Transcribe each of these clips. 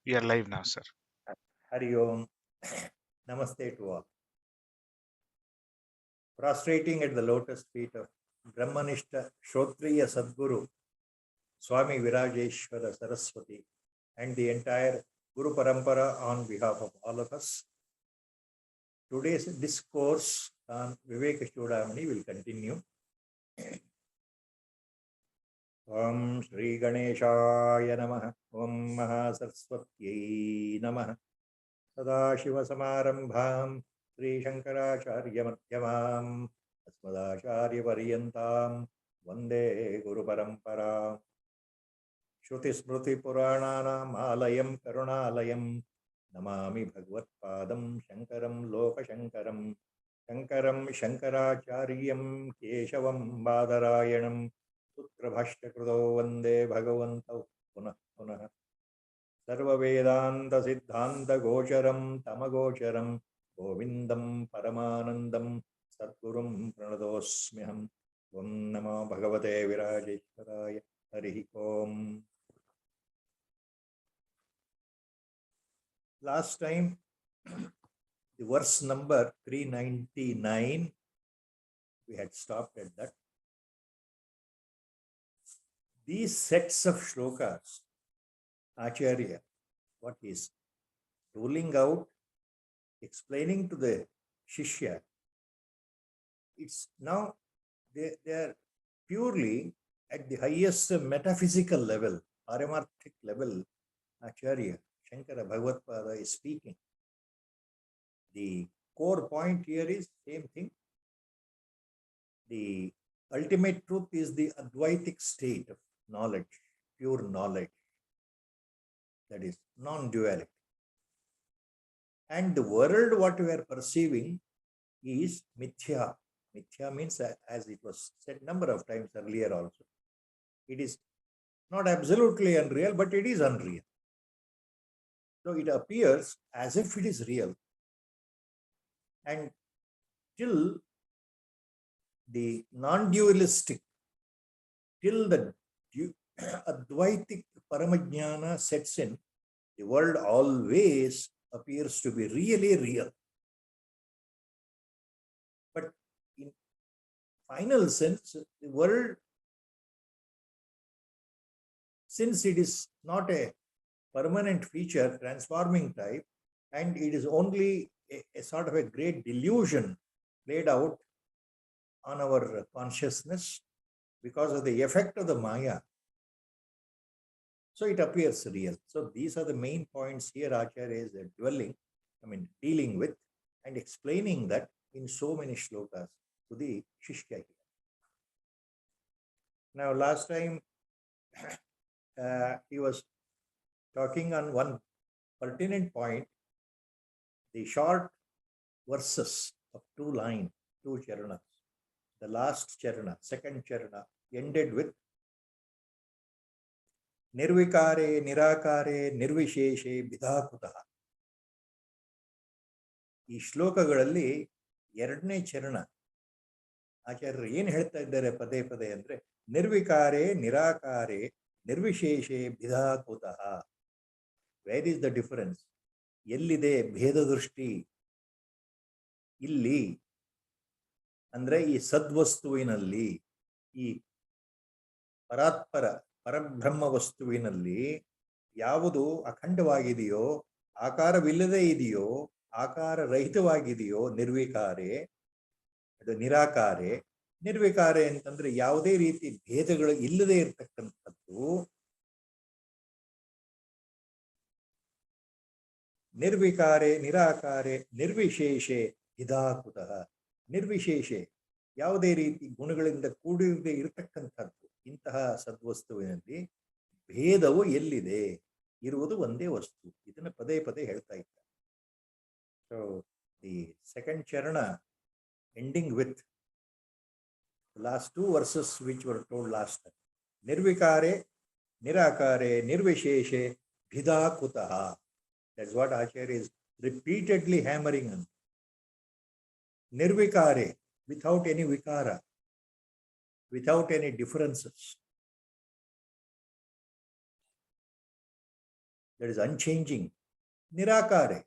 We are live now, sir. Hari Om. Namaste to all. Prostrating at the lotus feet of Brahmanishta Shrotriya Sadguru Swami Virajeshwara Saraswati and the entire Guru Parampara on behalf of all of us. Today's discourse on Viveka Chudamani will continue. Om Shri Ganeshaya Namaha Om Mahasaraswatyai Namaha Sadashiva Samarambham Sri Shankaracharya Madhyamam Asmadacharya Paryantam Vande Guru Parampara Shruti Smruti Purananam Alayam Karunalayam Namami Bhagavad Padam Shankaram Loka Shankaram Shankaram Shankaracharyam Keshavam Badarayanam Putra Bhashta Krudo Vande Bhagavantav Punah Punah Sarva Vedanta Siddhanta Gocharam Tamagocharam Govindam Paramanandam Satgurum Pranadosmyaham Om Namo Bhagavate Virajeshwaraya Harihi Om. Last time, the verse number 399, we had stopped at that. These sets of shlokas, Acharya, what is ruling out, explaining to the Shishya, it's now they are purely at the highest metaphysical level, paramarthic level. Acharya, Shankara Bhagavad is speaking. The core point here is same thing. The ultimate truth is the Advaitic state of knowledge, pure knowledge. That is non-duality. And the world, what we are perceiving, is mithya. Mithya means, as it was said number of times earlier also, it is not absolutely unreal, but it is unreal. So it appears as if it is real. And till the non-dualistic, till the Advaitic Paramajnana sets in, the world always appears to be really real. But in final sense, the world, since it is not a permanent feature, transforming type, and it is only a sort of a great delusion played out on our consciousness because of the effect of the Maya. So it appears real. So these are the main points here Acharya is dealing with and explaining that in so many shlokas to the Shishya here. Now last time he was talking on one pertinent point, the short verses of two charanas. The last charana, second charana, ended with Nirvikare, Nirakare, Nirvisheshe, Bidhakutaha. ಈ ಶ್ಲೋಕಗಳಲ್ಲಿ ಎರಡನೇ ಚರಣ ಆಚಾರ್ಯರು ಏನು ಹೇಳ್ತಾ ಇದ್ದಾರೆ ಪದೇ ಪದೇ ಅಂದ್ರೆ ನಿರ್ವಿಕಾರೆ ನಿರಾಕಾರೆ ನಿರ್ವಿಶೇಷೆ ಭಿದಾಕುತಃ. Where is the difference? ಎಲ್ಲಿದೆ ಭೇದ ದೃಷ್ಟಿ? ಇಲ್ಲಿ ಅಂದ್ರೆ ಈ ಸದ್ವಸ್ತುವಿನಲ್ಲಿ, ಈ ಪರಬ್ರಹ್ಮ ವಸ್ತುವಿನಲ್ಲಿ ಯಾವುದು ಅಖಂಡವಾಗಿದೆಯೋ, ಆಕಾರವಿಲ್ಲದೆ ಇದೆಯೋ, ಆಕಾರ ರಹಿತವಾಗಿದೆಯೋ ನಿರ್ವಿಕಾರೆ, ಅದು ನಿರಾಕಾರೆ. ನಿರ್ವಿಕಾರೆ ಅಂತಂದ್ರೆ ಯಾವುದೇ ರೀತಿ ಭೇದಗಳು ಇಲ್ಲದೆ ಇರತಕ್ಕಂಥದ್ದು. ನಿರ್ವಿಕಾರೆ ನಿರಾಕಾರೆ ನಿರ್ವಿಶೇಷೆ ಹಿದಾಕುತಃ. ನಿರ್ವಿಶೇಷೆ ಯಾವುದೇ ರೀತಿ ಗುಣಗಳಿಂದ ಕೂಡಿರದೆ ಇರತಕ್ಕಂಥದ್ದು. ಇಂತಹ ಸದ್ವಸ್ತುವಿನಲ್ಲಿ ಭೇದವು ಎಲ್ಲಿದೆ? ಇರುವುದು ಒಂದೇ ವಸ್ತು. ಇದನ್ನ ಪದೇ ಪದೇ ಹೇಳ್ತಾ ಇದ್ದಾರೆ. ಸೊ ದಿ ಸೆಕೆಂಡ್ ಚರಣ ending with the last two verses which were told last time. Nirvikare, Nirakare, Nirvisheshe, Bhidakutaha. That's what Acharya is repeatedly hammering on. Nirvikare, without any vikara, without any differences. that is unchanging. Nirakare,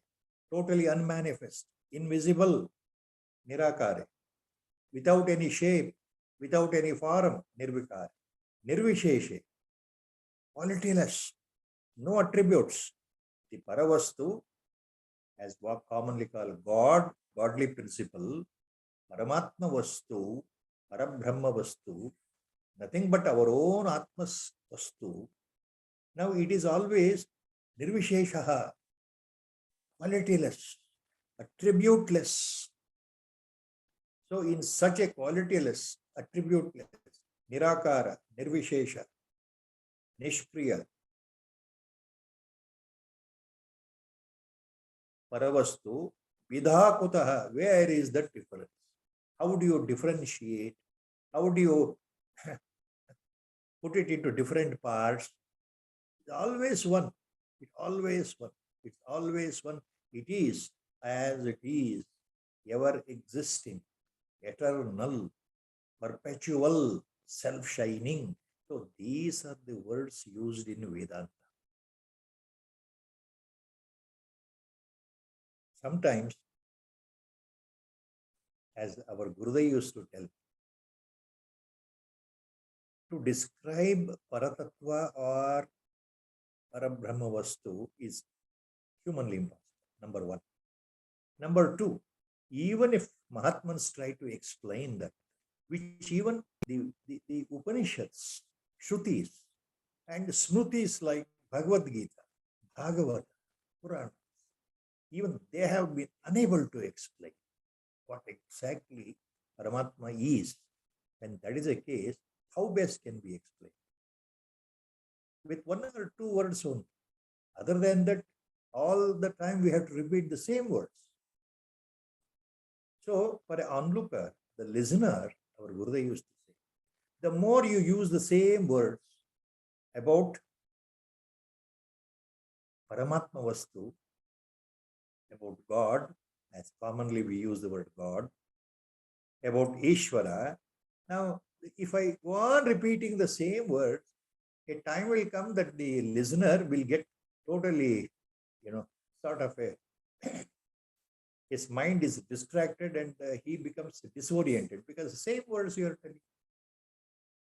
totally unmanifest, invisible, Nirakare, without any shape, without any form, Nirvikare. Nirvisheshe, qualityless, no attributes. The Paravastu, as what commonly called God, godly principle, Paramatma Vastu, Parabrahma Vastu, nothing but our own Atmas Vastu. Now it is always Nirvisheshaha, qualityless, attributeless. So in such a qualityless, attributeless, Nirakara, Nirvishesha, Nishpriya, Paravastu, Vidhakutaha, where is the difference? How do you differentiate? How do you put it into different parts? It's always one. It's always one. It's always one. It is as it is, ever existing, eternal, perpetual, self-shining. So these are the words used in Vedanta. Sometimes, as our Gurudev used to tell, to describe Paratatva or Parabrahma Vastu is humanly impossible, number one. Number two, even if Mahatmans try to explain that, which even the Upanishads, Shrutis, and Smrutis like Bhagavad Gita, Bhagavata, Purana, even they have been unable to explain what exactly Paramatma is. And that is the case, how best can we explain? With one or two words only. Other than that, all the time we have to repeat the same words. So for an onlooker, the listener, our Gurudev used to say, the more you use the same words about Paramatma Vastu, about God, as commonly we use the word God, about Ishvara. Now, if I go on repeating the same words, a time will come that the listener will get totally, sort of his mind is distracted and he becomes disoriented because the same words you are telling.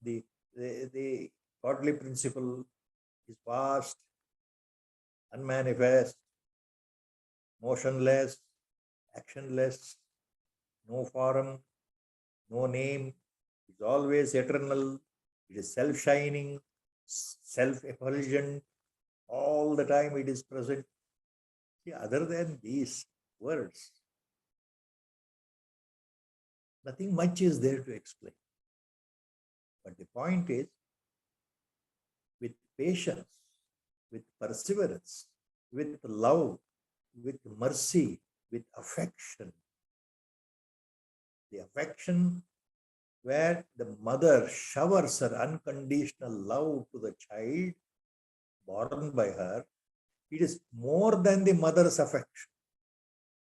The godly principle is vast, unmanifest, motionless, actionless, no form, no name. It's always eternal. It is self-shining, self-effulgent. All the time it is present. See, other than these words, nothing much is there to explain. But the point is, with patience, with perseverance, with love, with mercy, with affection, the affection where the mother showers her unconditional love to the child born by her, it is more than the mother's affection.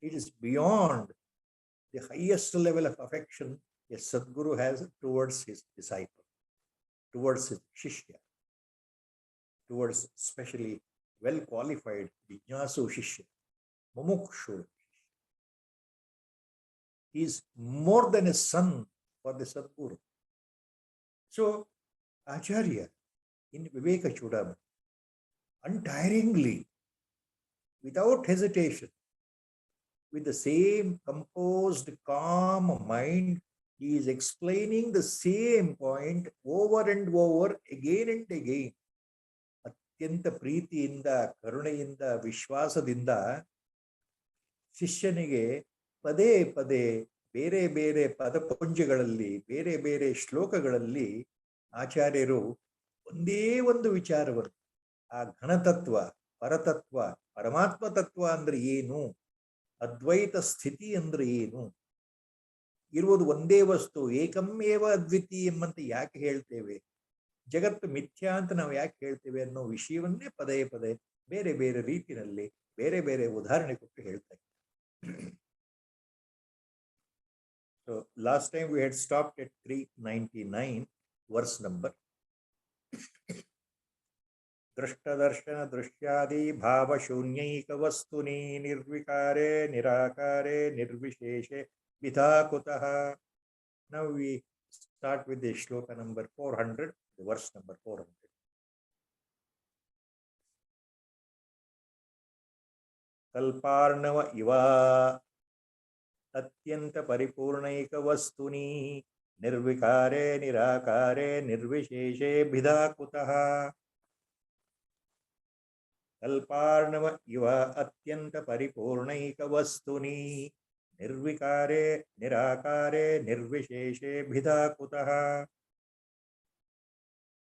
It is beyond the highest level of affection a Sadguru has towards his disciple, towards his Shishya, towards especially well-qualified Vijnasu Shishya, Mumukshu. He is more than a son for the Sadguru. So, Acharya in Viveka Chudamani, untiringly, without hesitation, with the same composed, calm mind, he is explaining the same point over and over, again and again. ಅತ್ಯಂತ ಪ್ರೀತಿಯಿಂದ, ಕರುಣೆಯಿಂದ, ವಿಶ್ವಾಸದಿಂದ ಶಿಷ್ಯನಿಗೆ ಪದೇ ಪದೇ ಬೇರೆ ಬೇರೆ ಪದಪುಂಜಗಳಲ್ಲಿ, ಬೇರೆ ಬೇರೆ ಶ್ಲೋಕಗಳಲ್ಲಿ ಆಚಾರ್ಯರು ಒಂದೇ ಒಂದು ವಿಚಾರವನ್ನು, ಆ ಘನತತ್ವ, ಪರತತ್ವ, ಪರಮಾತ್ಮ ತತ್ವ ಅಂದ್ರೆ ಏನು, ಅದ್ವೈತ ಸ್ಥಿತಿ ಅಂದ್ರೆ ಏನು, ಇರುವುದು ಒಂದೇ ವಸ್ತು, ಏಕಮೇವ ಅದ್ವಿತೀಯ ಎಂಬಂತೆ ಯಾಕೆ ಹೇಳ್ತೇವೆ, ಜಗತ್ತು ಮಿಥ್ಯಾ ಅಂತ ನಾವು ಯಾಕೆ ಹೇಳ್ತೇವೆ ಅನ್ನೋ ವಿಷಯವನ್ನೇ ಪದೇ ಪದೇ ಬೇರೆ ಬೇರೆ ರೀತಿಯಲ್ಲಿ ಬೇರೆ ಬೇರೆ ಉದಾಹರಣೆ ಕೊಟ್ಟು ಹೇಳ್ತಾ ಇದ್ದಾರೆ. So last time we had stopped at 399 verse number. दृष्टदर्शन दृश्यादि भावशून्यैकवस्तुनि निर्विकारे निराकारे निर्विशेषे विधा कुतः. Now we start with the shloka number 400, the verse number 400. कल्पार्णव इव अत्यंत परिपूर्णैक वस्तुनि निर्विकारे निराकारे निर्विशेषे भिदा कुतः. कल्पार्णव इव अत्यंत परिपूर्णैक वस्तुनि निर्विकारे निराकारे निर्विशेषे भिदा कुतः.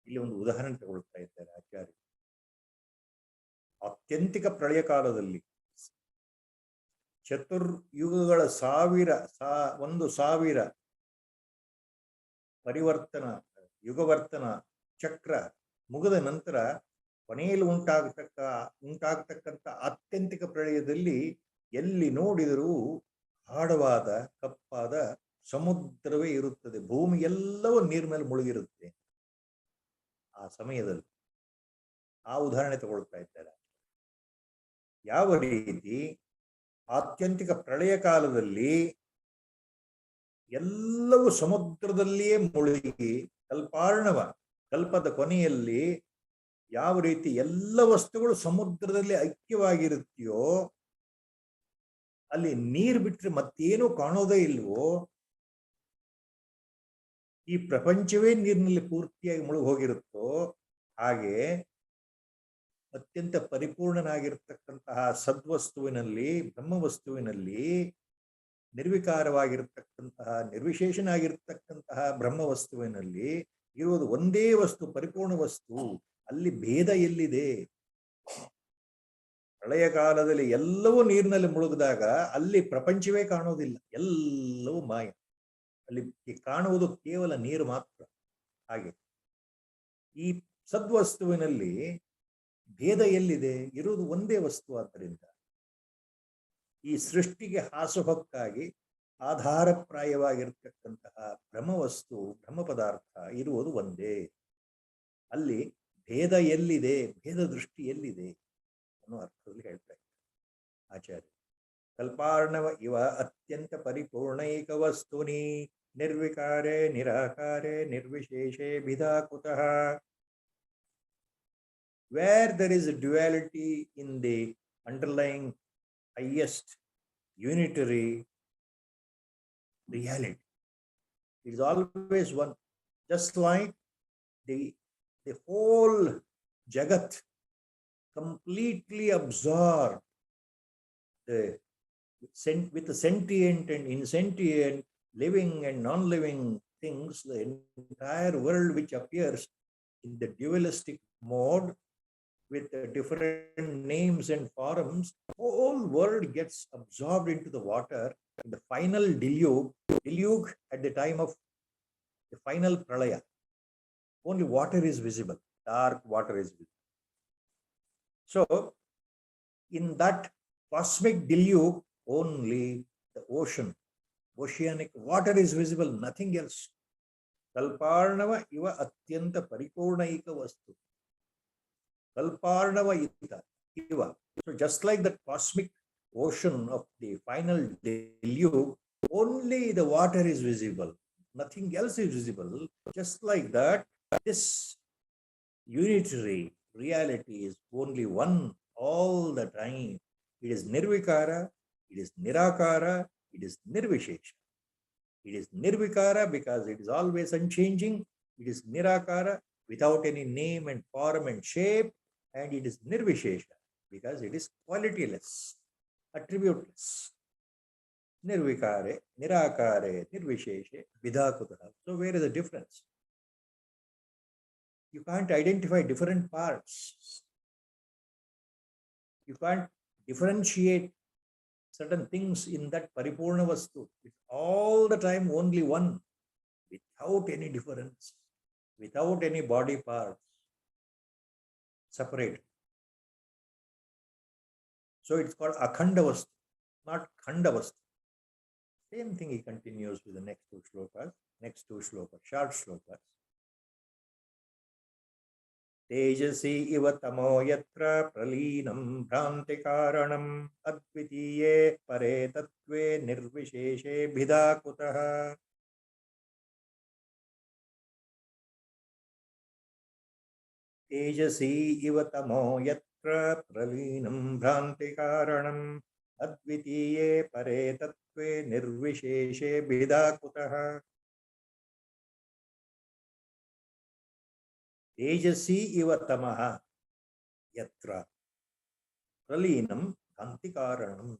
ಇಲ್ಲಿ ಒಂದು ಉದಾಹರಣೆ ತಗೊಳ್ತಾ ಇದ್ದಾರೆ ಆಚಾರ್ಯ. ಆತ್ಯಂತಿಕ ಪ್ರಳಯ ಕಾಲದಲ್ಲಿ ಚತುರ್ಯುಗಗಳ 1000 ಪರಿವರ್ತನ ಯುಗವರ್ತನ ಚಕ್ರ ಮುಗಿದ ನಂತರ ಕೊನೆಯಲ್ಲಿ ಉಂಟಾಗತಕ್ಕಂಥ ಆತ್ಯಂತಿಕ ಪ್ರಳಯದಲ್ಲಿ ಎಲ್ಲಿ ನೋಡಿದರೂ ಆಳವಾದ ಕಪ್ಪಾದ ಸಮುದ್ರವೇ ಇರುತ್ತದೆ. ಭೂಮಿ ಎಲ್ಲವೂ ನೀರ್ ಮೇಲೆ ಮುಳುಗಿರುತ್ತೆ. ಆ ಸಮಯದಲ್ಲಿ ಆ ಉದಾಹರಣೆ ತಗೊಳ್ತಾ ಇದ್ದಾರೆ. ಯಾವ ರೀತಿ ಆತ್ಯಂತಿಕ ಪ್ರಳಯ ಕಾಲದಲ್ಲಿ ಎಲ್ಲವೂ ಸಮುದ್ರದಲ್ಲಿಯೇ ಮುಳುಗಿ ಕಲ್ಪದ ಕೊನೆಯಲ್ಲಿ ಯಾವ ರೀತಿ ಎಲ್ಲ ವಸ್ತುಗಳು ಸಮುದ್ರದಲ್ಲಿ ಐಕ್ಯವಾಗಿರುತ್ತೆಯೋ, ಅಲ್ಲಿ ನೀರು ಬಿಟ್ಟರೆ ಮತ್ತೇನೂ ಕಾಣೋದೇ ಇಲ್ವೋ, ಈ ಪ್ರಪಂಚವೇ ನೀರಿನಲ್ಲಿ ಪೂರ್ತಿಯಾಗಿ ಮುಳುಗಿ ಹೋಗಿರುತ್ತೋ, ಹಾಗೆ ಅತ್ಯಂತ ಪರಿಪೂರ್ಣನಾಗಿರ್ತಕ್ಕಂತಹ ಸದ್ವಸ್ತುವಿನಲ್ಲಿ ಬ್ರಹ್ಮವಸ್ತುವಿನಲ್ಲಿ ನಿರ್ವಿಕಾರವಾಗಿರ್ತಕ್ಕಂತಹ ನಿರ್ವಿಶೇಷನಾಗಿರ್ತಕ್ಕಂತಹ ಬ್ರಹ್ಮವಸ್ತುವಿನಲ್ಲಿ ಇರುವುದು ಒಂದೇ ವಸ್ತು, ಪರಿಪೂರ್ಣ ವಸ್ತು. ಅಲ್ಲಿ ಭೇದ ಎಲ್ಲಿದೆ? ಪ್ರಳಯ ಕಾಲದಲ್ಲಿ ಎಲ್ಲವೂ ನೀರಿನಲ್ಲಿ ಮುಳುಗಿದಾಗ ಅಲ್ಲಿ ಪ್ರಪಂಚವೇ ಕಾಣೋದಿಲ್ಲ, ಎಲ್ಲವೂ ಮಾಯ. ಅಲ್ಲಿ ಕಾಣುವುದು ಕೇವಲ ನೀರು ಮಾತ್ರ. ಹಾಗೆ ಈ ಸದ್ವಸ್ತುವಿನಲ್ಲಿ ಭೇದ ಎಲ್ಲಿದೆ? ಇರುವುದು ಒಂದೇ ವಸ್ತು. ಆದ್ದರಿಂದ ಈ ಸೃಷ್ಟಿಗೆ ಹಾಸುಹೊಕ್ಕಾಗಿ ಆಧಾರಪ್ರಾಯವಾಗಿರ್ತಕ್ಕಂತಹ ಬ್ರಹ್ಮವಸ್ತು, ಬ್ರಹ್ಮ ಪದಾರ್ಥ ಇರುವುದು ಒಂದೇ. ಅಲ್ಲಿ ಭೇದ ಎಲ್ಲಿದೆ? ಭೇದ ದೃಷ್ಟಿ ಎಲ್ಲಿದೆ ಅನ್ನೋ ಅರ್ಥದಲ್ಲಿ ಹೇಳ್ತಾ ಇದ್ದಾರೆ ಆಚಾರ್ಯ. ಕಲ್ಪಾರ್ಣವ ಇವ ಅತ್ಯಂತ ಪರಿಪೂರ್ಣೈಕ ವಸ್ತುನಿ ನಿರ್ವಿಕಾರೆ ನಿರಾಕಾರೆ ನಿರ್ವಿಶೇಷೆ ಭಿದಾ ಕುತಃ. Where there is a duality in the underlying highest unitary reality, it is always one. Just like the whole Jagat completely absorbed with the sentient and insentient, living and non-living things, the entire world which appears in the dualistic mode with different names and forms, whole world gets absorbed into the water. In the final deluge at the time of the final pralaya, only water is visible, dark water is visible. So in that cosmic deluge, only the oceanic water is visible, nothing else. Kalparnava iva atyanta paripurnaika vastu. Kalparnava iva. So just like the cosmic ocean of the final deluge, only the water is visible, nothing else is visible. Just like that, this unitary reality is only one all the time. It is nirvikara, it is nirakara, it is nirvishesha. It is nirvikara because it is always unchanging. It is nirakara without any name and form and shape. And it is nirvishesha because it is qualityless, attributeless. Nirvikare, nirakare, nirvisheshe, vidhakutah. So where is the difference? You can't identify different parts. You can't differentiate certain things in that paripurna vastu. It's all the time only one, without any difference, without any body parts separate. So it's called akhanda vastu, not khanda vastu. Same thing he continues with the next two shlokas, short shlokas. Tejasi iva tamo yatra pralinam bhranti karanam advitiye pare tattve nirvisheshe bhidakutaha. Tejasi iva tamo yatra pralinam bhranti karanam advitiye pare tattve nirvisheshe bhidakutaha. Tejasi iva tamaha yatra pralinam bhranti karanam.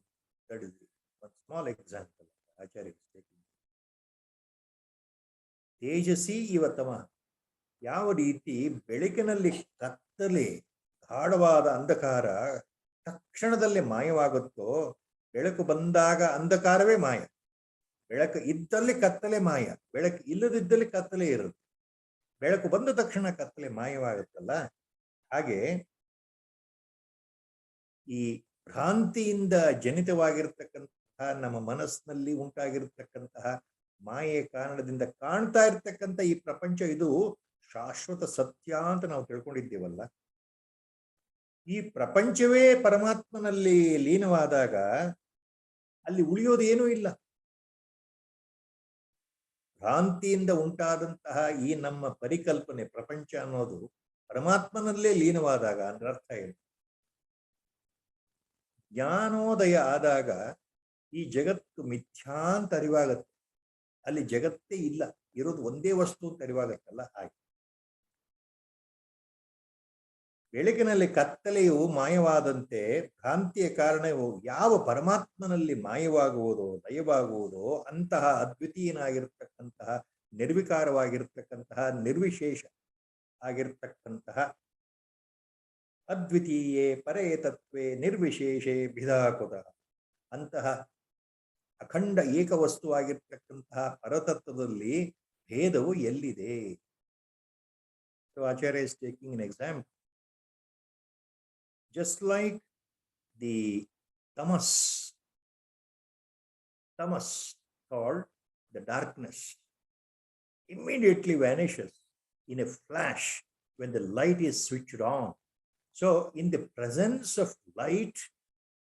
That is one small example Acharya is taking. Tejasi iva tamaha. ಯಾವ ರೀತಿ ಬೆಳಕಿನಲ್ಲಿ ಕತ್ತಲೆ ಗಾಢವಾದ ಅಂಧಕಾರ ತಕ್ಷಣದಲ್ಲಿ ಮಾಯವಾಗುತ್ತೋ, ಬೆಳಕು ಬಂದಾಗ ಅಂಧಕಾರವೇ ಮಾಯ. ಬೆಳಕು ಇದ್ದಲ್ಲಿ ಕತ್ತಲೆ ಮಾಯ, ಬೆಳಕು ಇಲ್ಲದಿದ್ದಲ್ಲಿ ಕತ್ತಲೆ ಇರುತ್ತೆ. ಬೆಳಕು ಬಂದ ತಕ್ಷಣ ಕತ್ತಲೆ ಮಾಯವಾಗುತ್ತಲ್ಲ, ಹಾಗೆ ಈ ಭ್ರಾಂತಿಯಿಂದ ಜನಿತವಾಗಿರ್ತಕ್ಕಂತಹ ನಮ್ಮ ಮನಸ್ಸಿನಲ್ಲಿ ಉಂಟಾಗಿರ್ತಕ್ಕಂತಹ ಮಾಯೆಯ ಕಾರಣದಿಂದ ಕಾಣ್ತಾ ಇರ್ತಕ್ಕಂಥ ಈ ಪ್ರಪಂಚ ಇದು ಶಾಶ್ವತ ಸತ್ಯ ಅಂತ ನಾವು ತಿಳ್ಕೊಂಡಿದ್ದೇವಲ್ಲ. ಈ ಪ್ರಪಂಚವೇ ಪರಮಾತ್ಮನಲ್ಲಿ ಲೀನವಾದಾಗ ಅಲ್ಲಿ ಉಳಿಯೋದು ಏನೂ ಇಲ್ಲ. ಭ್ರಾಂತಿಯಿಂದ ಉಂಟಾದಂತಹ ಈ ನಮ್ಮ ಪರಿಕಲ್ಪನೆ ಪ್ರಪಂಚ ಅನ್ನೋದು ಪರಮಾತ್ಮನಲ್ಲೇ ಲೀನವಾದಾಗ ಅಂದ್ರೆ ಅರ್ಥ ಏನು? ಜ್ಞಾನೋದಯ ಆದಾಗ ಈ ಜಗತ್ತು ಮಿಥ್ಯಾ ಅಂತ ಅರಿವಾಗತ್ತೆ. ಅಲ್ಲಿ ಜಗತ್ತೇ ಇಲ್ಲ, ಇರೋದು ಒಂದೇ ವಸ್ತು ಅಂತ ಅರಿವಾಗತ್ತಲ್ಲ. ಹಾಗೆ ಬೆಳಕಿನಲ್ಲಿ ಕತ್ತಲೆಯು ಮಾಯವಾದಂತೆ ಭ್ರಾಂತಿಯ ಕಾರಣವು ಯಾವ ಪರಮಾತ್ಮನಲ್ಲಿ ಮಾಯವಾಗುವುದೋ ಲಯವಾಗುವುದೋ ಅಂತಹ ಅದ್ವಿತೀಯನಾಗಿರ್ತಕ್ಕಂತಹ ನಿರ್ವಿಕಾರವಾಗಿರ್ತಕ್ಕಂತಹ ನಿರ್ವಿಶೇಷ ಆಗಿರ್ತಕ್ಕಂತಹ ಅದ್ವಿತೀಯೇ ಪರೇ ತತ್ವೇ ನಿರ್ವಿಶೇಷೇ ಭಿದಾಕುತ ಅಂತಹ ಅಖಂಡ ಏಕವಸ್ತುವಾಗಿರ್ತಕ್ಕಂತಹ ಪರತತ್ವದಲ್ಲಿ ಭೇದವು ಎಲ್ಲಿದೆ? So Acharya is taking an example. Just like the tamas called the darkness immediately vanishes in a flash when the light is switched on. So in the presence of light,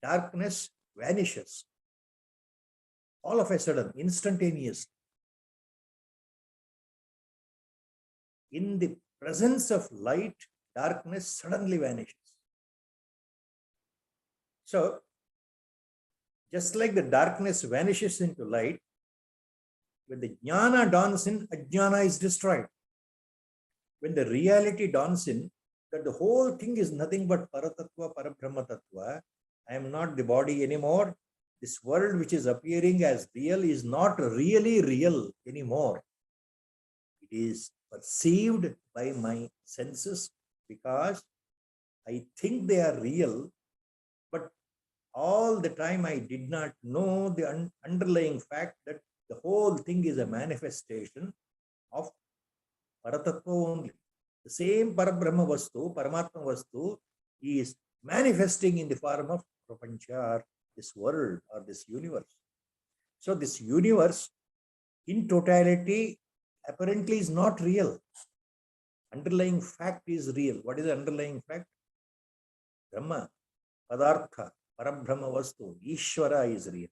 darkness vanishes all of a sudden, instantaneously. In the presence of light, darkness suddenly vanishes. So, just like the darkness vanishes into light, when the jnana dawns in, ajnana is destroyed. When the reality dawns in, that the whole thing is nothing but paratattva, parabrahma tattva, I am not the body anymore. This world which is appearing as real is not really real anymore. It is perceived by my senses because I think they are real, but all the time I did not know the underlying fact that the whole thing is a manifestation of Paratattva only. The same Parabrahma Vastu, Paramatma Vastu is manifesting in the form of Prapancha, or this world or this universe. So this universe in totality apparently is not real. Underlying fact is real. What is the underlying fact? Brahma, Padartha, Parabrahma Vastu, Ishvara is real.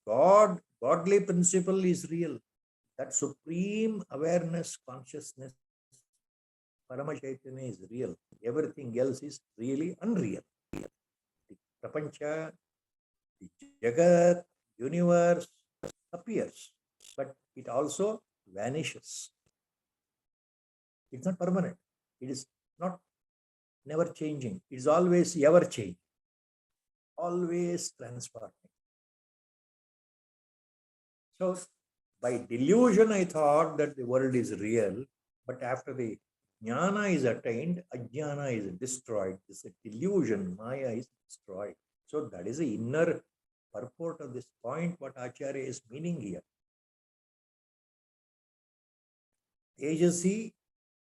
God, godly principle is real. That supreme awareness, consciousness, Parama Chaitanya is real. Everything else is really unreal. The Prapancha, the Jagat, universe appears, but it also vanishes. It's not permanent. It is not never changing. It is always ever changing, always transforming. So by delusion, I thought that the world is real, but after the jnana is attained, ajnana is destroyed. This delusion, maya is destroyed. So that is the inner purport of this point, what Acharya is meaning here. Tejasi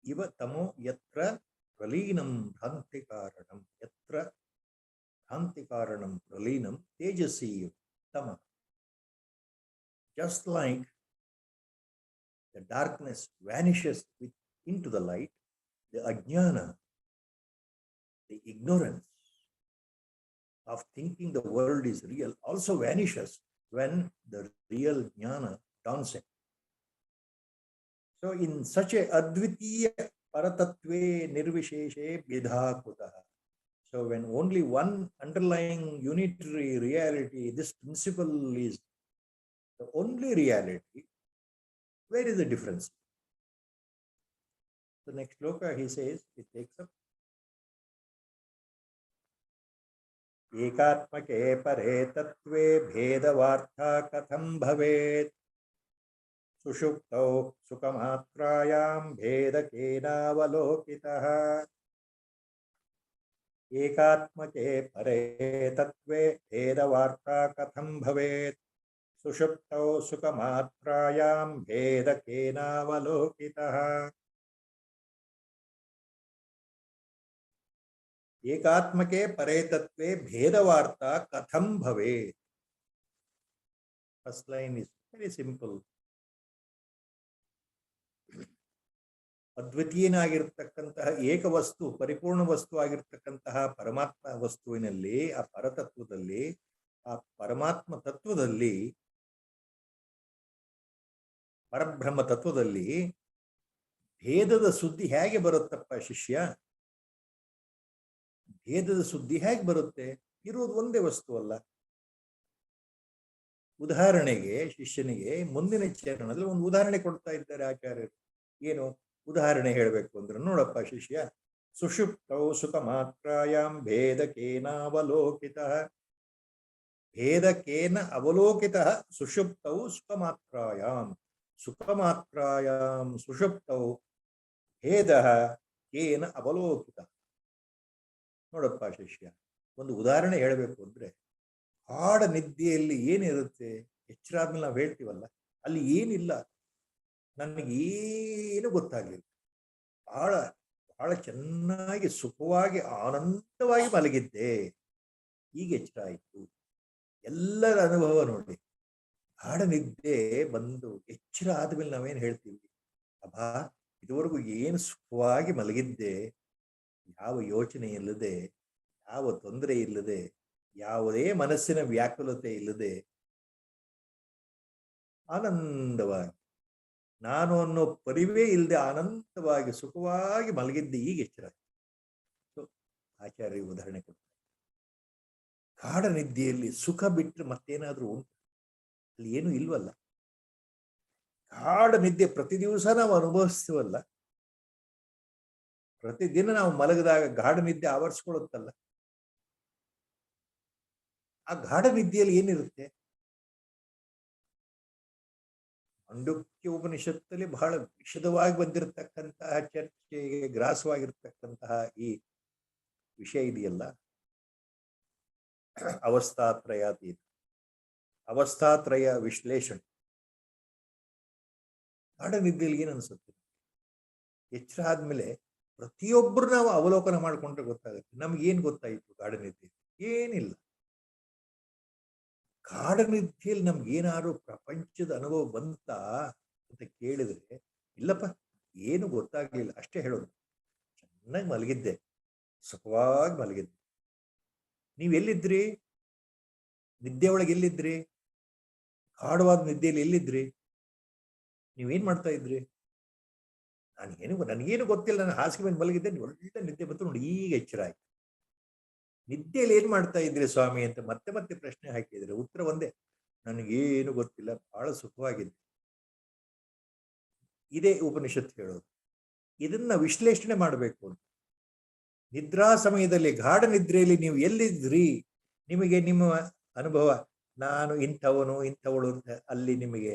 iva tamo yatra pralinam bhanti karanam. Yatra bhanti karanam pralinam tejasi tama. Just like the darkness vanishes into the light, the ajnana, the ignorance of thinking the world is real also vanishes when the real jnana dawns in. So in such a advitiya paratatve nirvisheshe bhedha kutaha. So when only one underlying unitary reality, this principle is the only reality, where is the difference? The next sloka he says, it takes up. Ekatmake pare tatve bhedavartha katham bhavet sushuktau sukamatrayam bhedakenavalokitaha. Ekatmake pare tatve bhedavartha katham bhavet सुषुप्तौ सुखमात्रायां भेदकेनावलोकितः. एकात्मके परेतत्वे भेदवार्ता कथं भवेत्. First line is very simple. ಅದ್ವಿತೀಯನಾಗಿರ್ತಕ್ಕಂತಹ ಏಕವಸ್ತು ಪರಿಪೂರ್ಣ ವಸ್ತು ಆಗಿರ್ತಕ್ಕಂತಹ ಪರಮಾತ್ಮ ವಸ್ತುವಿನಲ್ಲಿ ಆ ಪರತತ್ವದಲ್ಲಿ ಆ ಪರಮಾತ್ಮ ತತ್ವದಲ್ಲಿ ಪರಬ್ರಹ್ಮ ತತ್ವದಲ್ಲಿ ಭೇದದ ಸುದ್ದಿ ಹೇಗೆ ಬರುತ್ತಪ್ಪ ಶಿಷ್ಯ? ಭೇದದ ಸುದ್ದಿ ಹೇಗೆ ಬರುತ್ತೆ? ಇರುವುದು ಒಂದೇ ವಸ್ತು ಅಲ್ಲ. ಉದಾಹರಣೆಗೆ ಶಿಷ್ಯನಿಗೆ ಮುಂದಿನ ಚರಣದಲ್ಲಿ ಒಂದು ಉದಾಹರಣೆ ಕೊಡ್ತಾ ಇದ್ದಾರೆ ಆಚಾರ್ಯರು. ಏನು ಉದಾಹರಣೆ ಹೇಳಬೇಕು ಅಂದ್ರೆ, ನೋಡಪ್ಪ ಶಿಷ್ಯ, ಸುಷುಪ್ತೌ ಸುಖ ಮಾತ್ರಾಯಾಂ ಭೇದಕೇನಾವಲೋಕಿತಃ. ಭೇದಕೇನ ಅವಲೋಕಿತಃ ಸುಷುಪ್ತೌ ಸುಖ ಮಾತ್ರಾಯಾಂ. ಸುಖಮಾತ್ರಾಯಾಂ ಸುಷುಪ್ತೌ ಭೇದ ಕೇನ ಅವಲೋಕಿತ. ನೋಡಪ್ಪ ಶಿಷ್ಯ, ಒಂದು ಉದಾಹರಣೆ ಹೇಳಬೇಕು ಅಂದ್ರೆ, ಆಡ ನಿದ್ದೆಯಲ್ಲಿ ಏನಿರುತ್ತೆ? ಎಚ್ಚರ ಆದ್ಮೇಲೆ ನಾವು ಹೇಳ್ತೀವಲ್ಲ, ಅಲ್ಲಿ ಏನಿಲ್ಲ, ನನಗೇನು ಗೊತ್ತಾಗ್ಲಿಲ್ಲ, ಬಹಳ ಬಹಳ ಚೆನ್ನಾಗಿ ಸುಖವಾಗಿ ಆನಂದವಾಗಿ ಮಲಗಿದ್ದೆ, ಈಗ ಎಚ್ಚರ ಆಯ್ತು. ಎಲ್ಲರ ಅನುಭವ ನೋಡಿ. ಗಾಢ ನಿದ್ದೆ ಬಂದು ಎಚ್ಚರ ಆದ್ಮೇಲೆ ನಾವೇನು ಹೇಳ್ತೀವಿ? ಅಬ್ಬಾ, ಇದುವರೆಗೂ ಏನು ಸುಖವಾಗಿ ಮಲಗಿದ್ದೆ, ಯಾವ ಯೋಚನೆ ಇಲ್ಲದೆ, ಯಾವ ತೊಂದರೆ ಇಲ್ಲದೆ, ಯಾವುದೇ ಮನಸ್ಸಿನ ವ್ಯಾಕುಲತೆ ಇಲ್ಲದೆ ಆನಂದವಾಗಿ, ನಾನು ಅನ್ನೋ ಪರಿವೇ ಇಲ್ಲದೆ ಆನಂದವಾಗಿ ಸುಖವಾಗಿ ಮಲಗಿದ್ದೆ, ಈಗ ಎಚ್ಚರ. ಆಚಾರ್ಯ ಉದಾಹರಣೆ ಕೊಡ್ತಾರೆ. ಗಾಢ ನಿದ್ದೆಯಲ್ಲಿ ಸುಖ ಬಿಟ್ಟರೆ ಮತ್ತೇನಾದ್ರೂ ಉಂಟು? ಅಲ್ಲಿ ಏನು ಇಲ್ವಲ್ಲ. ಗಾಢ ನಿದ್ದೆ ಪ್ರತಿ ದಿವಸ ನಾವು ಅನುಭವಿಸ್ತೀವಲ್ಲ, ಪ್ರತಿದಿನ ನಾವು ಮಲಗಿದಾಗ ಗಾಢ ನಿದ್ದೆ ಆವರಿಸ್ಕೊಳ್ಳುತ್ತಲ್ಲ. ಆ ಗಾಢ ನಿದ್ದೆಯಲ್ಲಿ ಏನಿರುತ್ತೆ? ಮಂಡುಕ್ಯ ಉಪನಿಷತ್ತಲ್ಲಿ ಬಹಳ ವಿಶದವಾಗಿ ಬಂದಿರತಕ್ಕಂತಹ ಚರ್ಚೆಗೆ ಗ್ರಾಸವಾಗಿರ್ತಕ್ಕಂತಹ ಈ ವಿಷಯ ಇದೆಯಲ್ಲ, ಅವಸ್ಥಾತ್ರಯಾತೀತ, ಅವಸ್ಥಾತ್ರಯ ವಿಶ್ಲೇಷಣೆ. ಗಾಢ ನಿದ್ದೆಯಲ್ಲಿ ಏನು ಅನ್ಸುತ್ತೆ? ಎಚ್ಚರ ಆದ್ಮೇಲೆ ಪ್ರತಿಯೊಬ್ಬರು ನಾವು ಅವಲೋಕನ ಮಾಡ್ಕೊಂಡ್ರೆ ಗೊತ್ತಾಗುತ್ತೆ, ನಮ್ಗೇನ್ ಗೊತ್ತಾಯ್ತು ಗಾಢ ನಿದ್ದೆ? ಏನಿಲ್ಲ. ಗಾಢ ನಿದ್ದೆಯಲ್ಲಿ ನಮ್ಗೇನಾದ್ರು ಪ್ರಪಂಚದ ಅನುಭವ ಬಂತಾ ಅಂತ ಕೇಳಿದ್ರೆ, ಇಲ್ಲಪ್ಪ, ಏನು ಗೊತ್ತಾಗ್ಲಿಲ್ಲ ಅಷ್ಟೇ ಹೇಳೋದು. ಚೆನ್ನಾಗಿ ಮಲಗಿದ್ದೆ, ಸುಖವಾಗಿ ಮಲಗಿದ್ದೆ. ನೀವೆಲ್ಲಿದ್ರಿ? ನಿದ್ದೆ ಒಳಗೆ ಎಲ್ಲಿದ್ರಿ? ಗಾಢವಾದ ನಿದ್ದೆಯಲ್ಲಿ ಎಲ್ಲಿದ್ರಿ? ನೀವೇನ್ ಮಾಡ್ತಾ ಇದ್ರಿ? ನನಗೇನು ಗೊತ್ತಿಲ್ಲ, ನಾನು ಹಾಸಿಗೆ ಮೇಲೆ ಮಲಗಿದ್ದೆ, ಒಳ್ಳೆ ನಿದ್ದೆ ಬಂತು ನೋಡಿ, ಈಗ ಎಚ್ಚರ ಆಯ್ತು. ನಿದ್ದೆಯಲ್ಲಿ ಏನ್ ಮಾಡ್ತಾ ಇದ್ರಿ ಸ್ವಾಮಿ ಅಂತ ಮತ್ತೆ ಮತ್ತೆ ಪ್ರಶ್ನೆ ಹಾಕಿದ್ರೆ ಉತ್ತರ ಒಂದೇ, ನನಗೇನು ಗೊತ್ತಿಲ್ಲ, ಬಹಳ ಸುಖವಾಗಿದ್ದೆ. ಇದೇ ಉಪನಿಷತ್ತು ಹೇಳೋದು. ಇದನ್ನ ವಿಶ್ಲೇಷಣೆ ಮಾಡಬೇಕು ಅಂತ. ನಿದ್ರಾ ಸಮಯದಲ್ಲಿ, ಗಾಢ ನಿದ್ರೆಯಲ್ಲಿ ನೀವು ಎಲ್ಲಿದ್ರಿ? ನಿಮಗೆ ನಿಮ್ಮ ಅನುಭವ, ನಾನು ಇಂಥವನು ಇಂಥವಳು ಅಂತ ಅಲ್ಲಿ ನಿಮಗೆ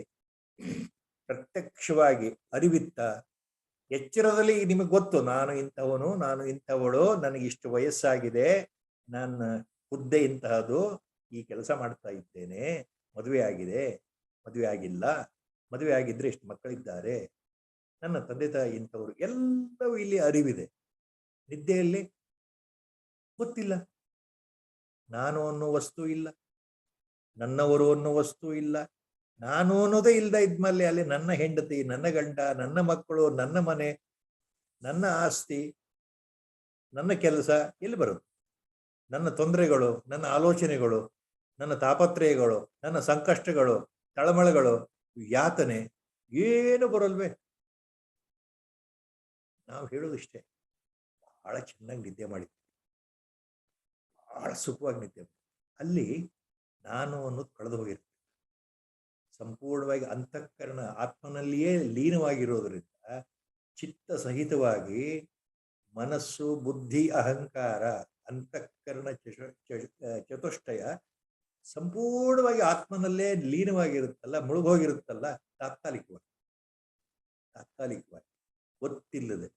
ಪ್ರತ್ಯಕ್ಷವಾಗಿ ಅರಿವಿತ್ತ? ಎಚ್ಚರದಲ್ಲಿ ನಿಮಗೆ ಗೊತ್ತು, ನಾನು ಇಂಥವನು, ನಾನು ಇಂಥವಳು, ನನಗಿಷ್ಟು ವಯಸ್ಸಾಗಿದೆ, ನನ್ನ ಹುದ್ದೆ ಇಂತಹದು, ಈ ಕೆಲಸ ಮಾಡ್ತಾ ಇದ್ದೇನೆ, ಮದುವೆ ಆಗಿದೆ, ಮದುವೆ ಆಗಿಲ್ಲ, ಮದುವೆ ಆಗಿದ್ರೆ ಎಷ್ಟು ಮಕ್ಕಳಿದ್ದಾರೆ, ನನ್ನ ತಂದೆ ತಾಯಿ ಇಂಥವ್ರು, ಎಲ್ಲವೂ ಇಲ್ಲಿ ಅರಿವಿದೆ. ನಿದ್ದೆಯಲ್ಲಿ ಗೊತ್ತಿಲ್ಲ. ನಾನು ಅನ್ನೋ ವಸ್ತು ಇಲ್ಲ, ನನ್ನವರು ಅನ್ನೋ ವಸ್ತು ಇಲ್ಲ. ನಾನು ಅನ್ನೋದೇ ಇಲ್ದ ಇದ್ಮೇಲೆ ಅಲ್ಲಿ ನನ್ನ ಹೆಂಡತಿ, ನನ್ನ ಗಂಡ, ನನ್ನ ಮಕ್ಕಳು, ನನ್ನ ಮನೆ, ನನ್ನ ಆಸ್ತಿ, ನನ್ನ ಕೆಲಸ ಎಲ್ಲಿ ಬರುತ್ತೆ? ನನ್ನ ತೊಂದರೆಗಳು, ನನ್ನ ಆಲೋಚನೆಗಳು, ನನ್ನ ತಾಪತ್ರಯಗಳು, ನನ್ನ ಸಂಕಷ್ಟಗಳು, ತಳಮಳಗಳು, ಯಾತನೆ ಏನು ಬರಲ್ವೇ? ನಾವು ಹೇಳೋದು ಇಷ್ಟೇ, ಬಹಳ ಚೆನ್ನಾಗಿ ನಿದ್ದೆ ಮಾಡಿದ್ವಿ, ಬಹಳ ಸುಖವಾಗಿ ನಿದ್ದೆ ಮಾಡಿ, ಅಲ್ಲಿ ನಾನು ಅನ್ನೋದು ಕಳೆದು ಹೋಗಿರ್ತದೆ. ಸಂಪೂರ್ಣವಾಗಿ ಅಂತಃಕರಣ ಆತ್ಮನಲ್ಲಿಯೇ ಲೀನವಾಗಿರೋದ್ರಿಂದ ಚಿತ್ತ ಸಹಿತವಾಗಿ ಮನಸ್ಸು, ಬುದ್ಧಿ, ಅಹಂಕಾರ, ಅಂತಃಕರಣ ಚತುಷ್ಟಯ ಸಂಪೂರ್ಣವಾಗಿ ಆತ್ಮನಲ್ಲೇ ಲೀನವಾಗಿರುತ್ತಲ್ಲ, ಮುಳುಗೋಗಿರುತ್ತಲ್ಲ, ತಾತ್ಕಾಲಿಕವಾಗಿ ಗೊತ್ತಿಲ್ಲದೆ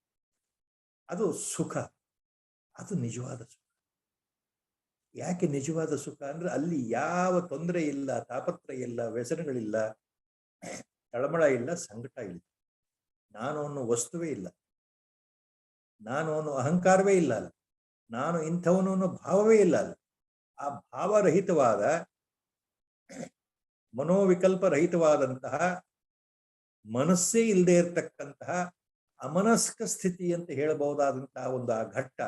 ಅದು ಸುಖ. ಅದು ನಿಜವಾದ ಸುಖ. ಯಾಕೆ ನಿಜವಾದ ಸುಖ ಅಂದ್ರೆ ಅಲ್ಲಿ ಯಾವ ತೊಂದರೆ ಇಲ್ಲ, ತಾಪತ್ರಯ ಇಲ್ಲ, ವ್ಯಸನಗಳಿಲ್ಲ, ತಳಮಳ ಇಲ್ಲ, ಸಂಕಟ ಇಲ್ಲ. ನಾನು ಅನ್ನೋ ವಸ್ತುವೇ ಇಲ್ಲ, ನಾನು ಅನ್ನೋ ಅಹಂಕಾರವೇ ಇಲ್ಲ ಅಲ್ಲ, ನಾನು ಇಂಥವನು ಅನ್ನೋ ಭಾವವೇ ಇಲ್ಲ ಅಲ್ಲ. ಆ ಭಾವರಹಿತವಾದ, ಮನೋವಿಕಲ್ಪರಹಿತವಾದಂತಹ, ಮನಸ್ಸೇ ಇಲ್ಲದೆ ಇರತಕ್ಕಂತಹ ಅಮನಸ್ಕ ಸ್ಥಿತಿ ಅಂತ ಹೇಳಬಹುದಾದಂತಹ ಒಂದು ಆ ಘಟ್ಟ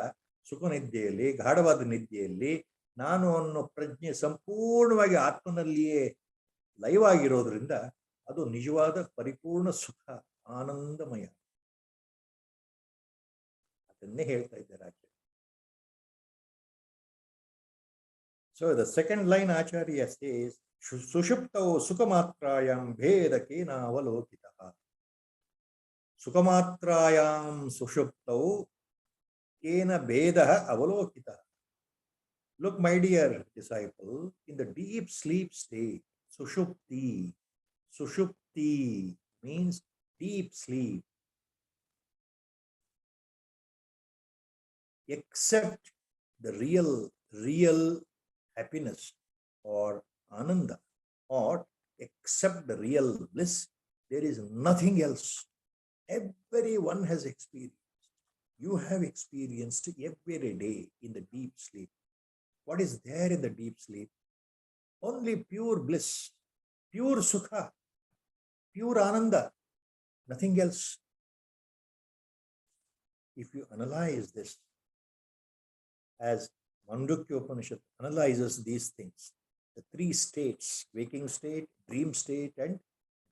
ಸುಖ ನಿದ್ದೆಯಲ್ಲಿ, ಗಾಢವಾದ ನಿದ್ದೆಯಲ್ಲಿ ನಾನು ಅನ್ನೋ ಪ್ರಜ್ಞೆ ಸಂಪೂರ್ಣವಾಗಿ ಆತ್ಮನಲ್ಲಿಯೇ ಲೈವ್ ಆಗಿರೋದ್ರಿಂದ ಅದು ನಿಜವಾದ ಪರಿಪೂರ್ಣ ಸುಖ, ಆನಂದಮಯ. ಅದನ್ನೇ ಹೇಳ್ತಾ ಇದ್ದಾರೆ Acharya. So the second line Acharya says, ಸುಷುಪ್ತೌ ಸುಖಮಾತ್ರಾಯಾಂ ಭೇದಕೇನ ಅವಲೋಕಿತಃ. ಸುಖಮಾತ್ರಾಯಾಂ ಸುಷುಪ್ತೌ ಕೇನ ಭೇದಃ ಅವಲೋಕಿತಃ. Look, my dear disciple, in the deep sleep state, sushupti means deep sleep. Except the real happiness or ananda, or except the real bliss, there is nothing else. Everyone has experienced. You have experienced every day in the deep sleep. What is there in the deep sleep? Only pure bliss, pure sukha, pure ananda, nothing else. If you analyze this, as Mandukya Upanishad analyzes these things, the three states, waking state, dream state, and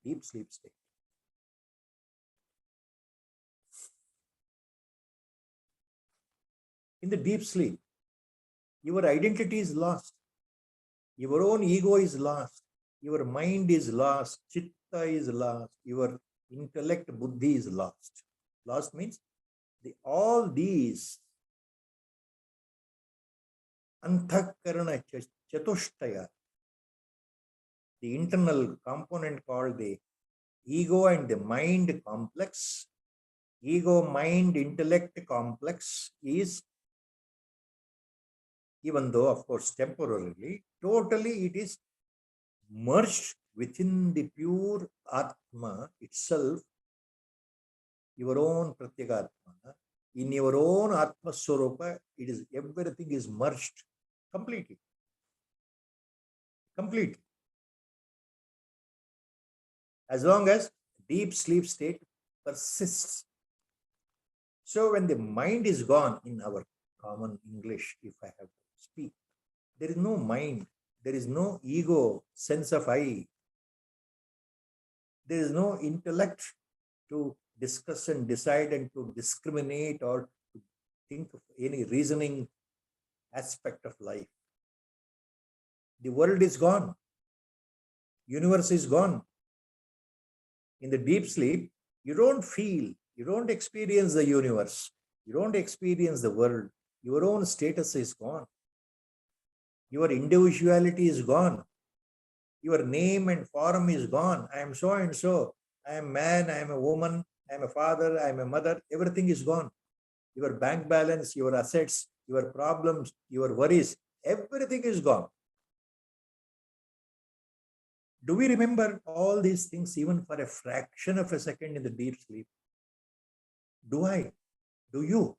deep sleep state. In the deep sleep, your identity is lost. Your own ego is lost. Your mind is lost. Chitta is lost. Your intellect, buddhi is lost. Lost means all these anthakarana chatushtaya, the internal component called the ego and the mind complex, ego, mind, intellect complex is, even though of course temporarily, totally it is merged within the pure Atma itself, your own Pratyagatma. In your own Atma Swarupa, it is, everything is merged completely. Complete. As long as deep sleep state persists. So when the mind is gone, in our common English, if I have to speak, there is no mind, there is no ego, sense of I, there is no intellect to discuss and decide and to discriminate or to think of any reasoning aspect of life. The world is gone. Universe is gone. In the deep sleep, you don't feel, you don't experience the universe, you don't experience the world. Your own status is gone. Your individuality is gone. Your name and form is gone. I am so and so. I am man, I am a woman, I am a father, I am a mother. Everything is gone. Your bank balance, your assets, your problems, your worries, everything is gone. Do we remember all these things even for a fraction of a second in the deep sleep? Do I? Do you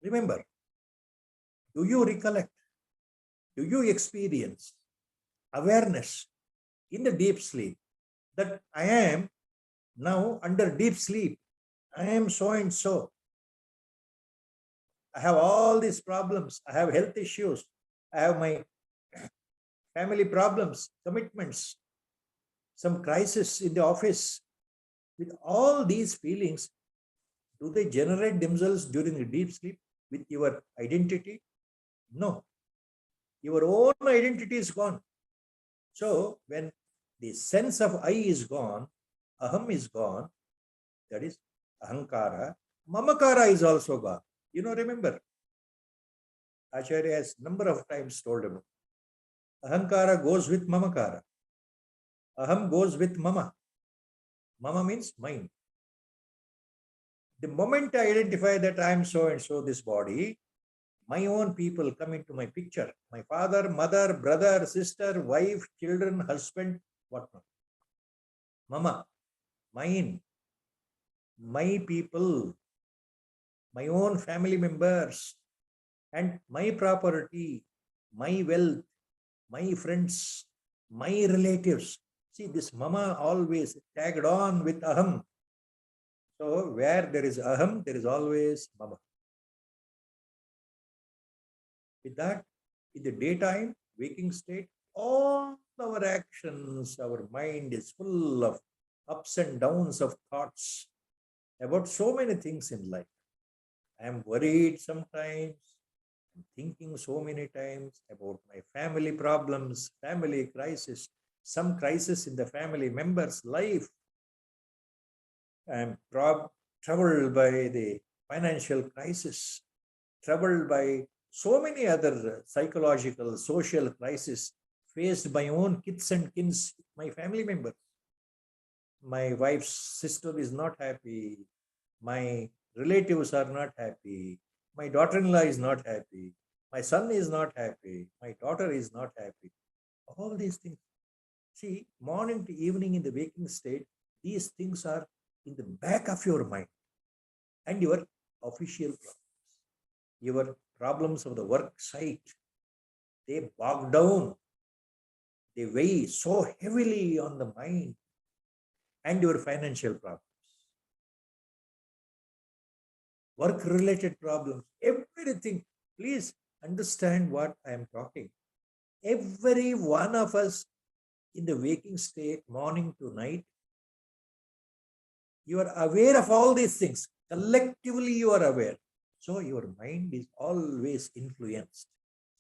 remember? Do you recollect? Do you experience awareness in the deep sleep that I am now under deep sleep? I am so and so. I have all these problems. I have health issues. I have my family problems, commitments, some crisis in the office. With all these feelings, do they generate themselves during the deep sleep with your identity? No. Your own identity is gone. So when the sense of I is gone, aham is gone, that is ahankara, mamakara is also gone. Remember, Acharya has number of times told about ahankara goes with mamakara. Aham goes with mama. Mama means mind. The moment I identify that I am so and so this body, my own people come into my picture. My father, mother, brother, sister, wife, children, husband, whatnot. Mama, mine, my people, my own family members, and my property, my wealth, my friends, my relatives. See, this mama always tagged on with aham. So where there is aham, there is always mama. With that, in the daytime, waking state, all our actions, our mind is full of ups and downs of thoughts about so many things in life. I am worried sometimes, I'm thinking so many times about my family problems, family crisis, some crisis in the family member's life. I am troubled by the financial crisis, troubled by so many other psychological, social crises faced by own kids and kins, my family members. My wife's sister is not happy. My relatives are not happy. My daughter-in-law is not happy. My son is not happy. My daughter is not happy. All these things. See, morning to evening in the waking state, these things are in the back of your mind and your official problems. Your problems of the work site, they bog down, they weigh so heavily on the mind, and your financial problems, work related problems, everything. Please understand what I am talking. Every one of us in the waking state, morning to night, you are aware of all these things. Collectively, you are aware. So your mind is always influenced.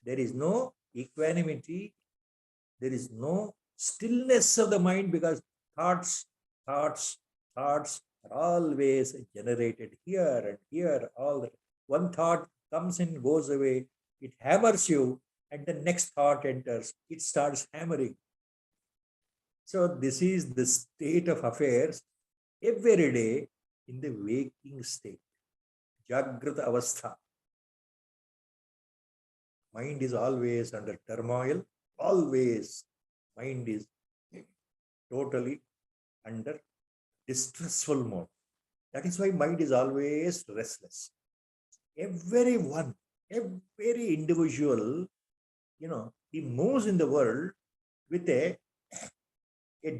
There is no equanimity. There is no stillness of the mind because thoughts are always generated here and here. One thought comes and goes away. It hammers you, and the next thought enters. It starts hammering. So this is the state of affairs every day in the waking state. Jagrata avastha. Mind is always under turmoil. Always mind is totally under distressful mode. That is why mind is always restless. Everyone, every individual, he moves in the world with a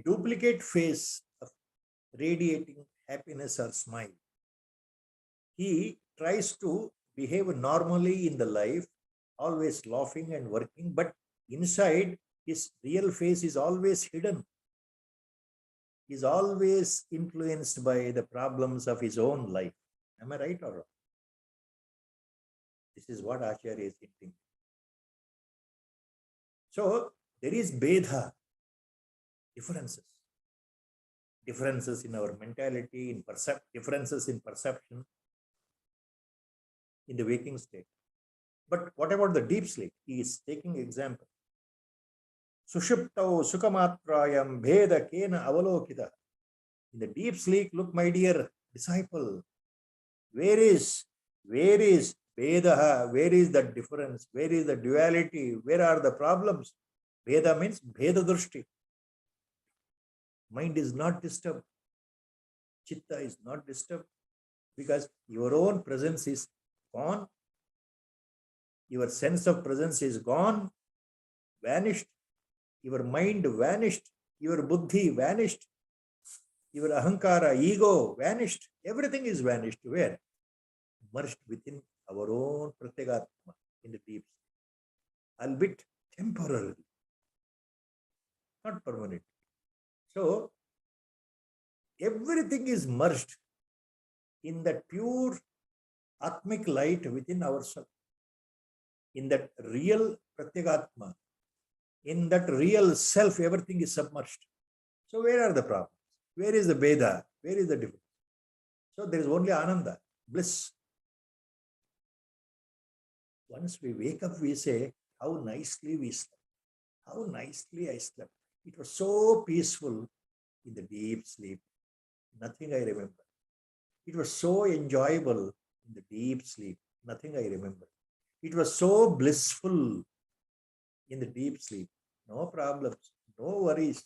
duplicate face of radiating happiness or smile. He tries to behave normally in the life, always laughing and working, but inside his real face is always hidden. Is always influenced by the problems of his own life. Am I right or wrong? This is what Acharya is hinting. So there is Bedha, differences. Differences in our mentality, differences in perception in the waking state. But what about the deep sleep? He is taking example. Sushuptau sukamatrayam bheda kena avalokita. In the deep sleep, look, my dear disciple, where is Vedaha? Where is the difference? Where is the duality? Where are the problems? Veda means Veda Drushti. Mind is not disturbed. Chitta is not disturbed because your own presence is gone. Your sense of presence is gone, vanished. Your mind vanished. Your buddhi vanished. Your ahankara, ego vanished. Everything is vanished. Where? Merged within our own Pratyagatma in the deep, albeit temporarily, not permanent. So everything is merged in that pure Atmic light within ourselves, in that real Pratyagatma, in that real self, everything is submerged. So where are the problems? Where is the Veda? Where is the difference? So there is only Ananda, bliss. Once we wake up, we say, how nicely we slept. How nicely I slept. It was so peaceful in the deep sleep. Nothing I remember. It was so enjoyable in the deep sleep. Nothing I remember. It was so blissful in the deep sleep. No problems, no worries.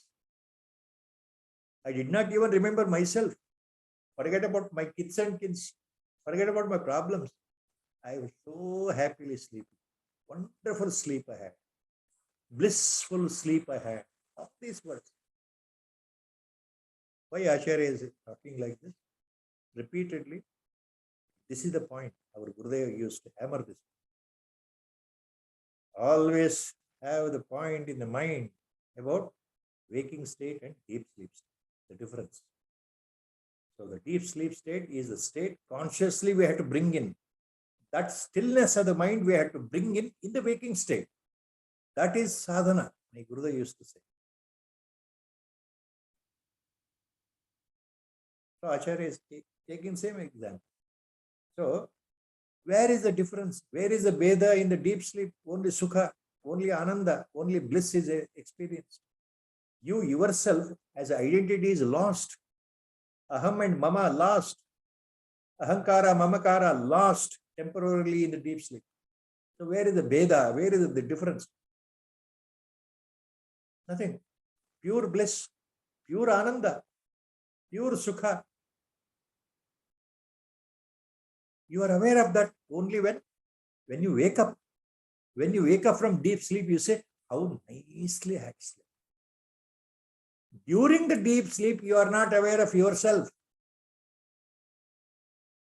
I did not even remember myself. Forget about my kids and kids. Forget about my problems. I was so happily sleeping. Wonderful sleep I had. Blissful sleep I had. All these words. Why Acharya is talking like this? Repeatedly. This is the point. Our Gurudeva used to hammer this. Always have the point in the mind about waking state and deep sleep state. The difference. So the deep sleep state is the state consciously we have to bring in. That stillness of the mind we have to bring in the waking state. That is sadhana, my Gurudev used to say. So Acharya is taking same example. So where is the difference? Where is the Veda in the deep sleep? Only Sukha, only Ananda, only bliss is experienced. You yourself as identity is lost. Aham and Mama lost. Ahankara, Mamakara lost temporarily in the deep sleep. So where is the Veda? Where is the difference? Nothing. Pure bliss, pure Ananda, pure Sukha. You are aware of that only when you wake up. When you wake up from deep sleep, you say, how nicely I had slept. During the deep sleep, you are not aware of yourself.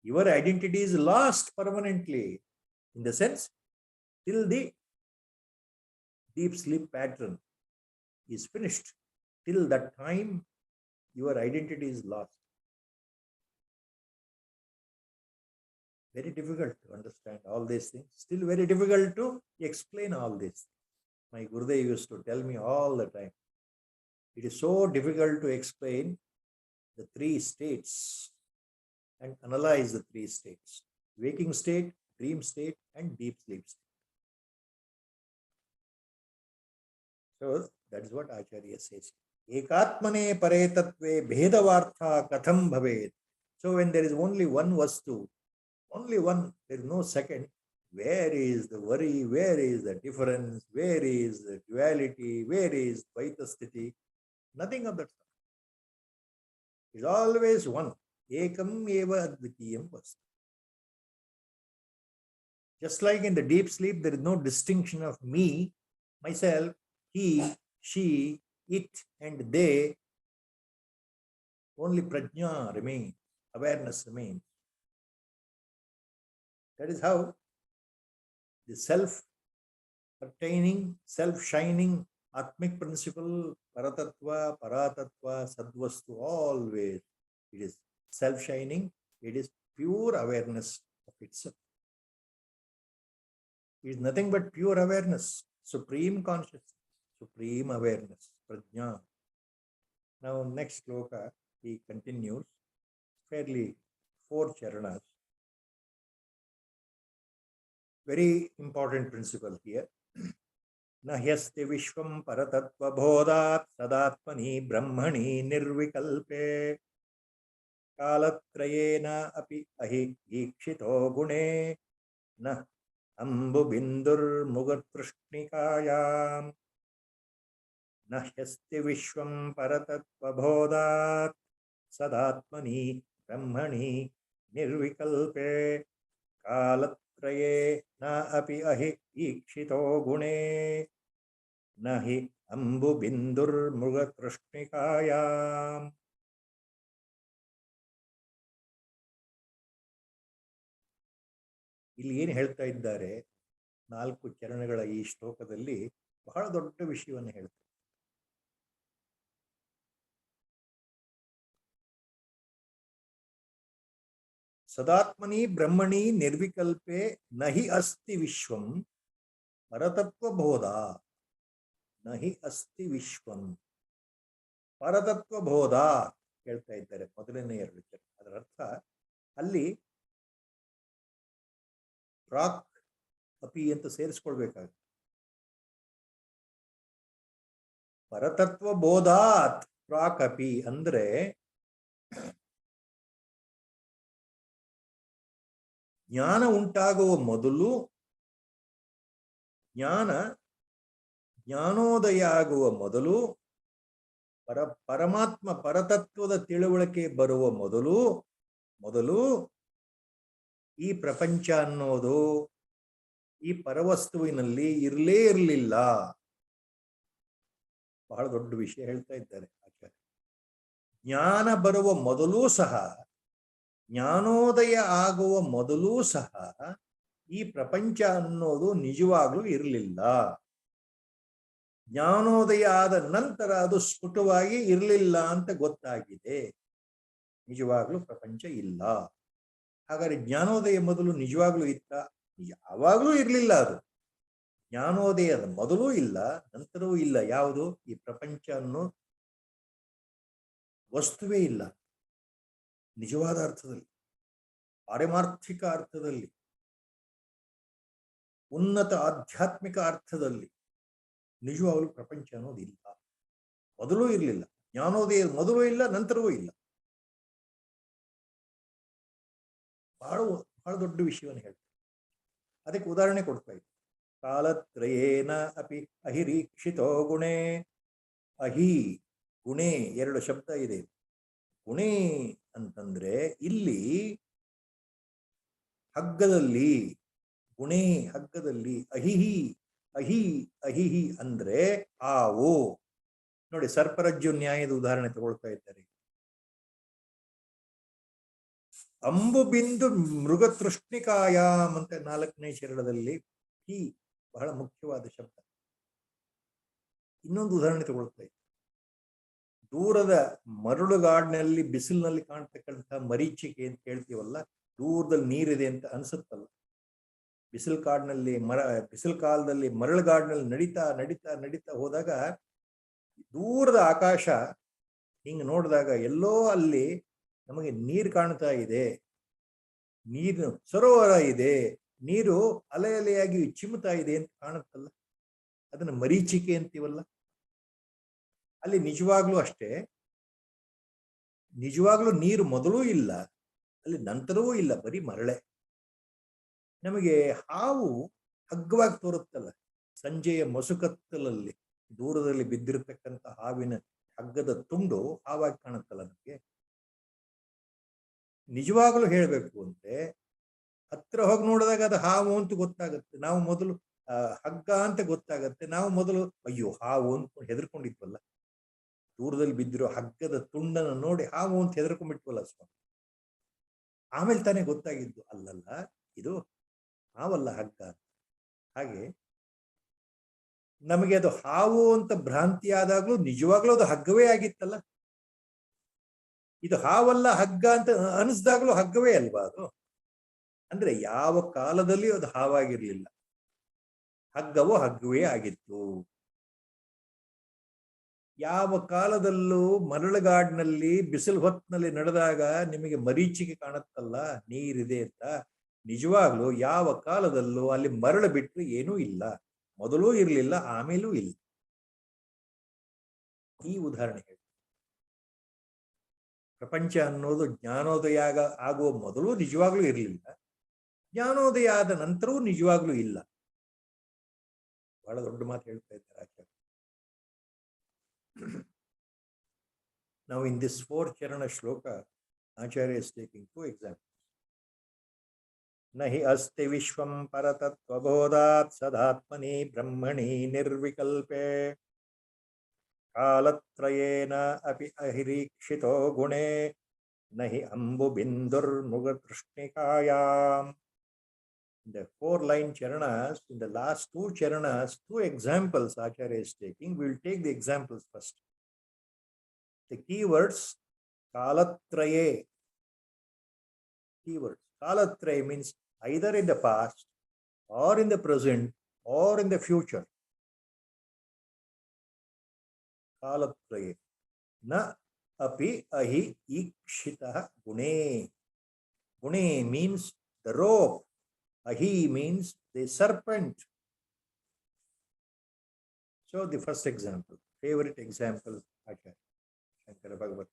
Your identity is lost permanently. In the sense, till the deep sleep pattern is finished, till that time, your identity is lost. Very difficult to understand all these things. Still very difficult to explain all this. My Gurudev used to tell me all the time. It is so difficult to explain the three states and analyze the three states. Waking state, dream state, and deep sleep state. So that is what Acharya says. Ekatmane paretatve bhedavartha katham bhaved. So when there is only one vastu, only one, there is no second. Where is the worry? Where is the difference? Where is the duality? Where is Dvaita Sthiti? Nothing of that stuff. It's always one. Ekam eva advitiyam vastu. Just like in the deep sleep, there is no distinction of me, myself, he, she, it, and they. Only prajna remains, awareness remains. That is how the self-pertaining, self-shining Atmic principle, Paratatva, Paratatva, Sadvastu, always it is self-shining, it is pure awareness of itself. It is nothing but pure awareness, supreme consciousness, supreme awareness, prajna. Now, next sloka, he continues, fairly 4 charanas. Very important principle here. Nahyasti vishvam paratatva bodhat sadatmani brahmani nirvikalpe kalatrayena api ahi ikshito gune na ambu bindur mugatrishnikayam nahyasti vishvam paratatva bodhat sadatmani brahmani nirvikalpe kalatraye na api ahi ikshito gune nahi ambu bindur mugatrishnikayam. ಇಲ್ಲಿ ಏನು ಹೇಳ್ತಾ ಇದ್ದಾರೆ, 4 ಚರಣಗಳ ಈ ಶ್ಲೋಕದಲ್ಲಿ ಬಹಳ ದೊಡ್ಡ ವಿಷಯವನ್ನು ಹೇಳ್ತಾರೆ. ಸದಾತ್ಮನಿ ಬ್ರಹ್ಮಣಿ ನಿರ್ವಿಕಲ್ಪೆ ನಹಿ ಅಸ್ತಿ ವಿಶ್ವಂ ಪರತತ್ವಬೋಧ. ನಹಿ ಅಸ್ತಿ ವಿಶ್ವಂ ಪರತತ್ವಬೋಧ ಹೇಳ್ತಾ ಇದ್ದಾರೆ ಮೊದಲನೇ 2 ಚರಣ. ಅದರ ಅರ್ಥ ಅಲ್ಲಿ ಪ್ರಾಕ್ ಅಪಿ ಅಂತ ಸೇರಿಸ್ಕೊಳ್ಬೇಕಾಗುತ್ತೆ. ಪರತತ್ವ ಬೋಧಾತ್ ಪ್ರಾಕ್ ಅಪಿ ಅಂದ್ರೆ ಜ್ಞಾನ ಉಂಟಾಗುವ ಮೊದಲು, ಜ್ಞಾನೋದಯ ಆಗುವ ಮೊದಲು, ಪರಮಾತ್ಮ ಪರತತ್ವದ ತಿಳುವಳಿಕೆ ಬರುವ ಮೊದಲು ಈ ಪ್ರಪಂಚ ಅನ್ನೋದು ಈ ಪರವಸ್ತುವಿನಲ್ಲಿ ಇರಲೇ ಇರಲಿಲ್ಲ. ಬಹಳ ದೊಡ್ಡ ವಿಷಯ ಹೇಳ್ತಾ ಇದ್ದಾರೆ ಆಚಾರ್ಯ. ಜ್ಞಾನ ಬರುವ ಮೊದಲೂ ಸಹ, ಜ್ಞಾನೋದಯ ಆಗುವ ಮೊದಲೂ ಸಹ ಈ ಪ್ರಪಂಚ ಅನ್ನೋದು ನಿಜವಾಗ್ಲೂ ಇರಲಿಲ್ಲ. ಜ್ಞಾನೋದಯ ಆದ ನಂತರ ಅದು ಸ್ಫುಟವಾಗಿ ಇರಲಿಲ್ಲ ಅಂತ ಗೊತ್ತಾಗಿದೆ. ನಿಜವಾಗ್ಲೂ ಪ್ರಪಂಚ ಇಲ್ಲ. ಹಾಗಾದ್ರೆ ಜ್ಞಾನೋದಯ ಮೊದಲು ನಿಜವಾಗ್ಲೂ ಇತ್ತ? ಯಾವಾಗ್ಲೂ ಇರಲಿಲ್ಲ. ಅದು ಜ್ಞಾನೋದಯದ ಮೊದಲೂ ಇಲ್ಲ, ನಂತರವೂ ಇಲ್ಲ. ಯಾವುದು? ಈ ಪ್ರಪಂಚ ಅನ್ನೋ ವಸ್ತುವೇ ಇಲ್ಲ. ನಿಜವಾದ ಅರ್ಥದಲ್ಲಿ, ಪಾರಮಾರ್ಥಿಕ ಅರ್ಥದಲ್ಲಿ, ಉನ್ನತ ಆಧ್ಯಾತ್ಮಿಕ ಅರ್ಥದಲ್ಲಿ ನಿಜವಾಗಲೂ ಪ್ರಪಂಚ ಅನ್ನೋದಿಲ್ಲ. ಮೊದಲೂ ಇರಲಿಲ್ಲ. ಜ್ಞಾನೋದಯ ಮೊದಲೂ ಇಲ್ಲ, ನಂತರವೂ ಇಲ್ಲ. ಬಹಳ ದೊಡ್ಡ ವಿಷಯವನ್ನು ಹೇಳ್ತಾರೆ. ಅದಕ್ಕೆ ಉದಾಹರಣೆ ಕೊಡ್ತಾ ಇದ್ದೆ. ಕಾಲತ್ರಯೇನ ಅಪಿ ಅಹಿರೀಕ್ಷಿತೋ ಗುಣೇ. ಅಹಿ ಗುಣೇ 2 ಶಬ್ದ ಇದೆ. ಗುಣೇ ಅಂತಂದ್ರೆ ಇಲ್ಲಿ ಹಗ್ಗದಲ್ಲಿ, ಗುಣೇ ಹಗ್ಗದಲ್ಲಿ, ಅಹಿಹಿ ಅಹಿಹಿ ಅಂದ್ರೆ ಹಾವು. ನೋಡಿ, ಸರ್ಪರಜ್ಜು ನ್ಯಾಯದ ಉದಾಹರಣೆ ತಗೊಳ್ತಾ ಇದ್ದಾರೆ. ಅಂಬು ಬಿಂದು ಮೃಗ ತೃಷ್ಣಿಕಾಯಾಮ್ ಅಂತ 4ನೇ ಚರಣದಲ್ಲಿ ಈ ಬಹಳ ಮುಖ್ಯವಾದ ಶಬ್ದ. ಇನ್ನೊಂದು ಉದಾಹರಣೆ ತಗೊಳ್ತಾ ಇದ್ದಾರೆ. ದೂರದ ಮರಳುಗಾಡಿನಲ್ಲಿ ಬಿಸಿಲಿನಲ್ಲಿ ಕಾಣ್ತಕ್ಕಂಥ ಮರೀಚಿಕೆ ಅಂತ ಹೇಳ್ತೀವಲ್ಲ, ದೂರದಲ್ಲಿ ನೀರಿದೆ ಅಂತ ಅನ್ಸುತ್ತಲ್ಲ. ಬಿಸಿಲು ಕಾಲದಲ್ಲಿ ಮರಳುಗಾಡಿನಲ್ಲಿ ನಡೀತಾ ಹೋದಾಗ ದೂರದ ಆಕಾಶ ಹಿಂಗೆ ನೋಡಿದಾಗ ಎಲ್ಲೋ ಅಲ್ಲಿ ನಮಗೆ ನೀರು ಕಾಣ್ತಾ ಇದೆ, ನೀರು ಸರೋವರ ಇದೆ, ನೀರು ಅಲೆ ಅಲೆಯಾಗಿ ಚಿಮ್ಮುತ್ತಾ ಇದೆ ಅಂತ ಕಾಣುತ್ತಲ್ಲ. ಅದನ್ನ ಮರೀಚಿಕೆ ಅಂತೀವಲ್ಲ. ಅಲ್ಲಿ ನಿಜವಾಗ್ಲೂ ಅಷ್ಟೇ, ನಿಜವಾಗ್ಲೂ ನೀರು ಮೊದಲೂ ಇಲ್ಲ, ಅಲ್ಲಿ ನಂತರವೂ ಇಲ್ಲ, ಬರೀ ಮರಳೆ. ನಮಗೆ ಹಾವು ಹಗ್ಗವಾಗಿ ತೋರುತ್ತಲ್ಲ, ಸಂಜೆಯ ಮಸುಕತ್ತಲಲ್ಲಿ ದೂರದಲ್ಲಿ ಬಿದ್ದಿರತಕ್ಕಂಥ ಹಾವಿನ ಹಗ್ಗದ ತುಂಡು ಹಾವಾಗಿ ಕಾಣುತ್ತಲ್ಲ ನಮಗೆ. ನಿಜವಾಗ್ಲೂ ಹೇಳ್ಬೇಕು ಅಂದ್ರೆ ಹತ್ರ ಹೋಗಿ ನೋಡಿದಾಗ ಅದು ಹಾವು ಅಂತ ಗೊತ್ತಾಗತ್ತೆ. ನಾವು ಮೊದಲು ಹಗ್ಗ ಅಂತ ಗೊತ್ತಾಗತ್ತೆ. ನಾವು ಮೊದಲು ಅಯ್ಯೋ ಹಾವು ಅಂತ ಹೆದರ್ಕೊಂಡಿದ್ವಲ್ಲ. ದೂರದಲ್ಲಿ ಬಿದ್ದಿರೋ ಹಗ್ಗದ ತುಂಡನ್ನು ನೋಡಿ ಹಾವು ಅಂತ ಹೆದರ್ಕೊಂಡ್ಬಿಟ್ವಲ್ಲ ಸ್ವಾಮಿ. ಆಮೇಲೆ ತಾನೇ ಗೊತ್ತಾಗಿದ್ದು ಅಲ್ಲಲ್ಲ, ಇದು ಹಾವಲ್ಲ, ಹಗ್ಗ. ಹಾಗೆ ನಮಗೆ ಅದು ಹಾವು ಅಂತ ಭ್ರಾಂತಿ ಆದಾಗ್ಲೂ ನಿಜವಾಗ್ಲೂ ಅದು ಹಗ್ಗವೇ ಆಗಿತ್ತಲ್ಲ. ಇದು ಹಾವಲ್ಲ ಹಗ್ಗ ಅಂತ ಅನಿಸ್ದಾಗ್ಲೂ ಹಗ್ಗವೇ ಅಲ್ವಾ ಅದು. ಅಂದ್ರೆ ಯಾವ ಕಾಲದಲ್ಲಿಯೂ ಅದು ಹಾವಾಗಿರ್ಲಿಲ್ಲ, ಹಗ್ಗವೋ ಹಗ್ಗವೇ ಆಗಿತ್ತು. ಯಾವ ಕಾಲದಲ್ಲೂ ಮರಳುಗಾಡಿನಲ್ಲಿ ಬಿಸಿಲು ಹೊತ್ತಿನಲ್ಲಿ ನಡೆದಾಗ ನಿಮಗೆ ಮರೀಚಿಕೆ ಕಾಣುತ್ತಲ್ಲ, ನೀರಿದೆ ಅಂತ. ನಿಜವಾಗ್ಲೂ ಯಾವ ಕಾಲದಲ್ಲೂ ಅಲ್ಲಿ ಮರಳು ಬಿಟ್ಟು ಏನೂ ಇಲ್ಲ. ಮೊದಲೂ ಇರಲಿಲ್ಲ, ಆಮೇಲೂ ಇಲ್ಲ. ಈ ಉದಾಹರಣೆ ಹೇಳಿ. ಪ್ರಪಂಚ ಅನ್ನೋದು ಜ್ಞಾನೋದಯ ಆಗುವ ಮೊದಲು ನಿಜವಾಗ್ಲೂ ಇರಲಿಲ್ಲ, ಜ್ಞಾನೋದಯ ಆದ ನಂತರವೂ ನಿಜವಾಗ್ಲೂ ಇಲ್ಲ. ಬಹಳ ದೊಡ್ಡ ಮಾತು ಹೇಳ್ತಾ ಇದ್ದಾರೆ ಆಚಾರ್ಯ. Now in this 4 charana shloka, Acharya is taking 2 examples. Nahi asti vishwam paratatva bodhat sadatmani brahmani nirvikalpe kalatrayena api ahirikshito gune nahi ambu bindur muga trishnikayam. In the 4-line charanas, in the last 2 charanas, 2 examples Acharya is taking. We will take the examples first. The keywords, kalatraye. Keywords. Kalatraye means either in the past, or in the present, or in the future. Kalatraye. Na api ahi ikshitah gune. Gune means the rope. Ahi means the serpent. So the first example, favorite example, Acharya Shankara Bhagavat.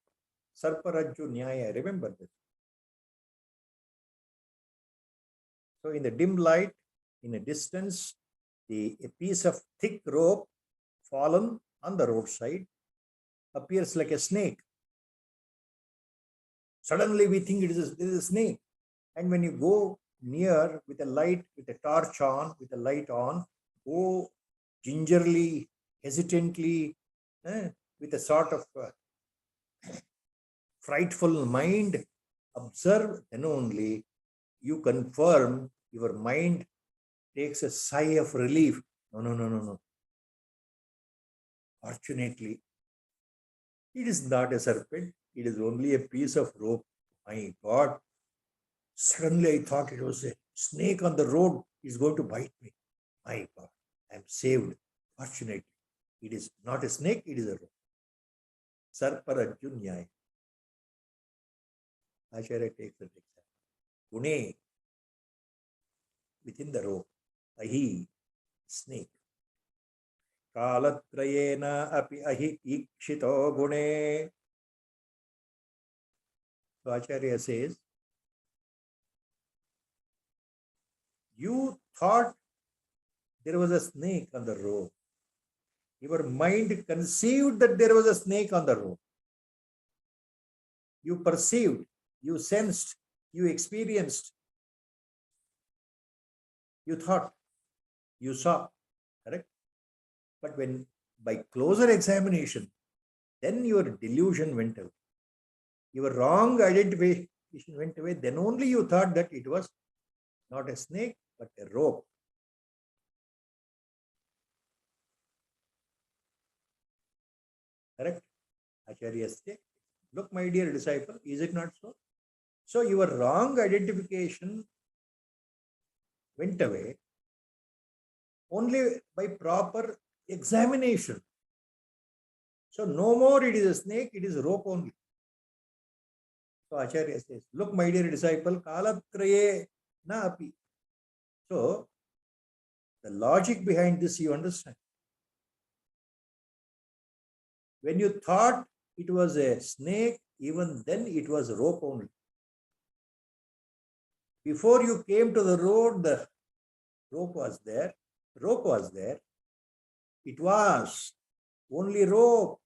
Sarparajju Nyaya, remember this. So in the dim light, in a distance, a piece of thick rope fallen on the roadside appears like a snake. Suddenly we think it is a snake. And when you go near with a light, with a torch on, with a light on, go gingerly, hesitantly, with a sort of frightful mind, observe, then only you confirm, your mind takes a sigh of relief. No. Fortunately, it is not a serpent, it is only a piece of rope. My God, suddenly I thought it was a snake on the road is going to bite me. My God, I am saved. Fortunately, it is not a snake, it is a rope. Sarparajju Nyaya. Acharya takes that example. Gune, within the rope. Ahi, snake. Kalatrayena api ahi ikshito gune. So Acharya says, you thought there was a snake on the rope. Your mind conceived that there was a snake on the rope. You perceived, you sensed, you experienced, you thought, you saw, correct? But when by closer examination, then your delusion went away. Your wrong identification went away. Then only you thought that it was not a snake, but a rope. Correct? Acharya said, look, my dear disciple, is it not so? So your wrong identification went away only by proper examination. So no more it is a snake, it is a rope only. So Acharya says, look, my dear disciple, kalatraye na api. So the logic behind this you understand. When you thought it was a snake, even then it was a rope only. Before you came to the road, the rope was there. It was only rope.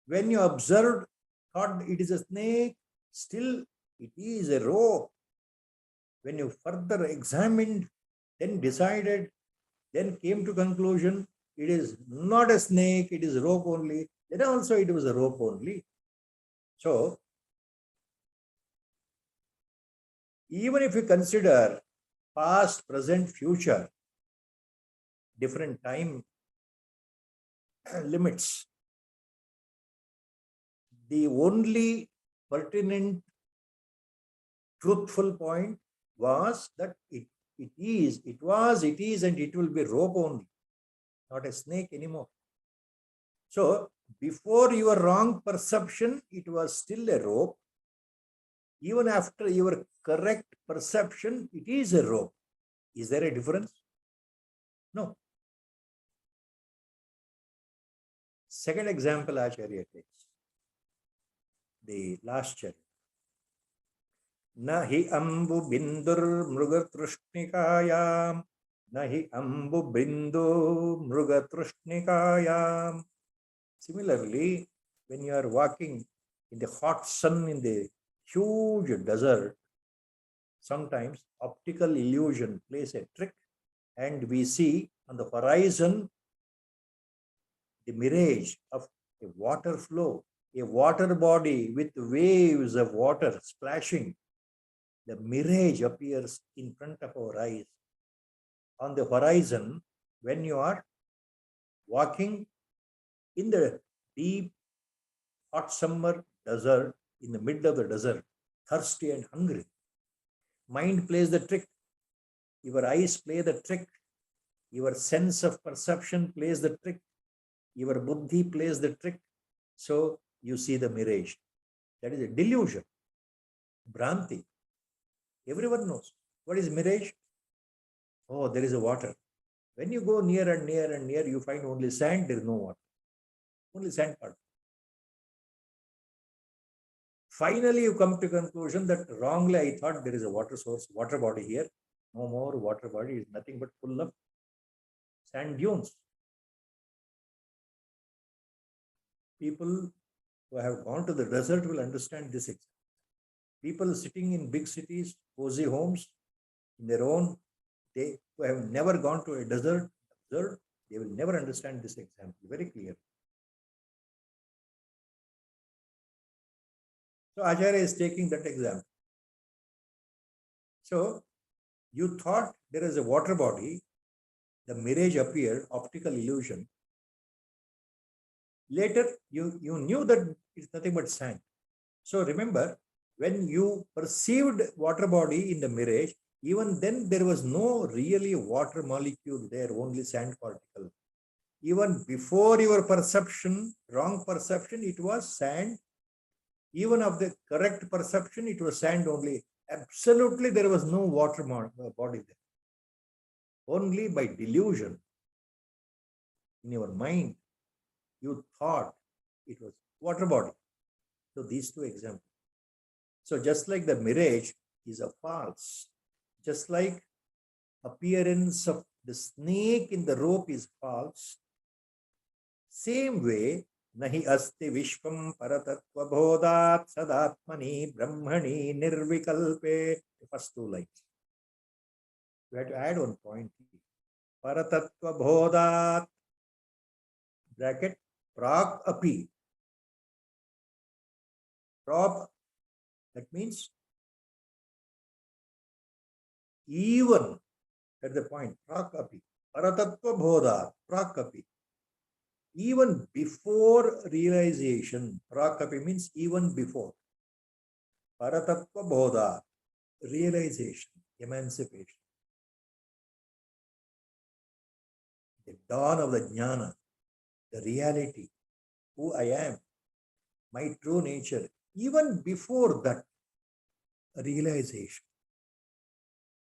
When you observed, thought it is a snake, still it is a rope. When you further examined, then decided, then came to conclusion, it is not a snake, it is rope only. Then also it was a rope only. So, even if you consider past, present, future, different time limits, the only pertinent, truthful point was that it is, and it will be rope only, not a snake anymore. So, before your wrong perception, it was still a rope. Even after your correct perception, it is a rope. Is there a difference? No. Second example Acharya takes. The last chapter. Nahi ambu bindur mrugatrushnikayam. Nahi ambu bindu mrugatrushnikayam. Similarly, when you are walking in the hot sun in the huge desert, sometimes optical illusion plays a trick, and we see on the horizon the mirage of a water flow, a water body with waves of water splashing. the mirage appears in front of our eyes. On the horizon, when you are walking in the deep hot summer desert, in the middle of the desert, thirsty and hungry, mind plays the trick. Your eyes play the trick. Your sense of perception plays the trick. Your buddhi plays the trick. So you see the mirage. That is a delusion. Bhranti. Everyone knows. What is mirage? Oh, there is a water. When you go near and near and near, you find only sand, there is no water. Only sand part. Finally, you come to conclusion that wrongly I thought there is a water source, water body here. No more water body, is nothing but full of sand dunes. People who have gone to the desert will understand this example. People sitting in big cities, cozy homes, in their own, they who have never gone to a desert, they will never understand this example very clearly. So Acharya is taking that example. So you thought there is a water body, the mirage appeared, optical illusion. Later, you knew that it's nothing but sand. So remember, when you perceived water body in the mirage, even then there was no really water molecule there, only sand particle. Even before your perception, wrong perception, it was sand. Even of the correct perception, it was sand only. Absolutely, there was no water body there. Only by delusion in your mind, you thought it was water body. So these two examples. So just like the mirage is a false, just like appearance of the snake in the rope is false, same way, nahi asti vishvam paratatva bodhat sadatmani brahmani nirvikalpe. The first two lines. We have to add one point. Paratatva bodhat, bracket, prak api. Prop, that means even, at the point, prak api. Paratatva bodhat, prak api. Even before realization, prakapi means even before. Paratatva bodha, realization, emancipation. The dawn of the jnana, the reality, who I am, my true nature, even before that realization.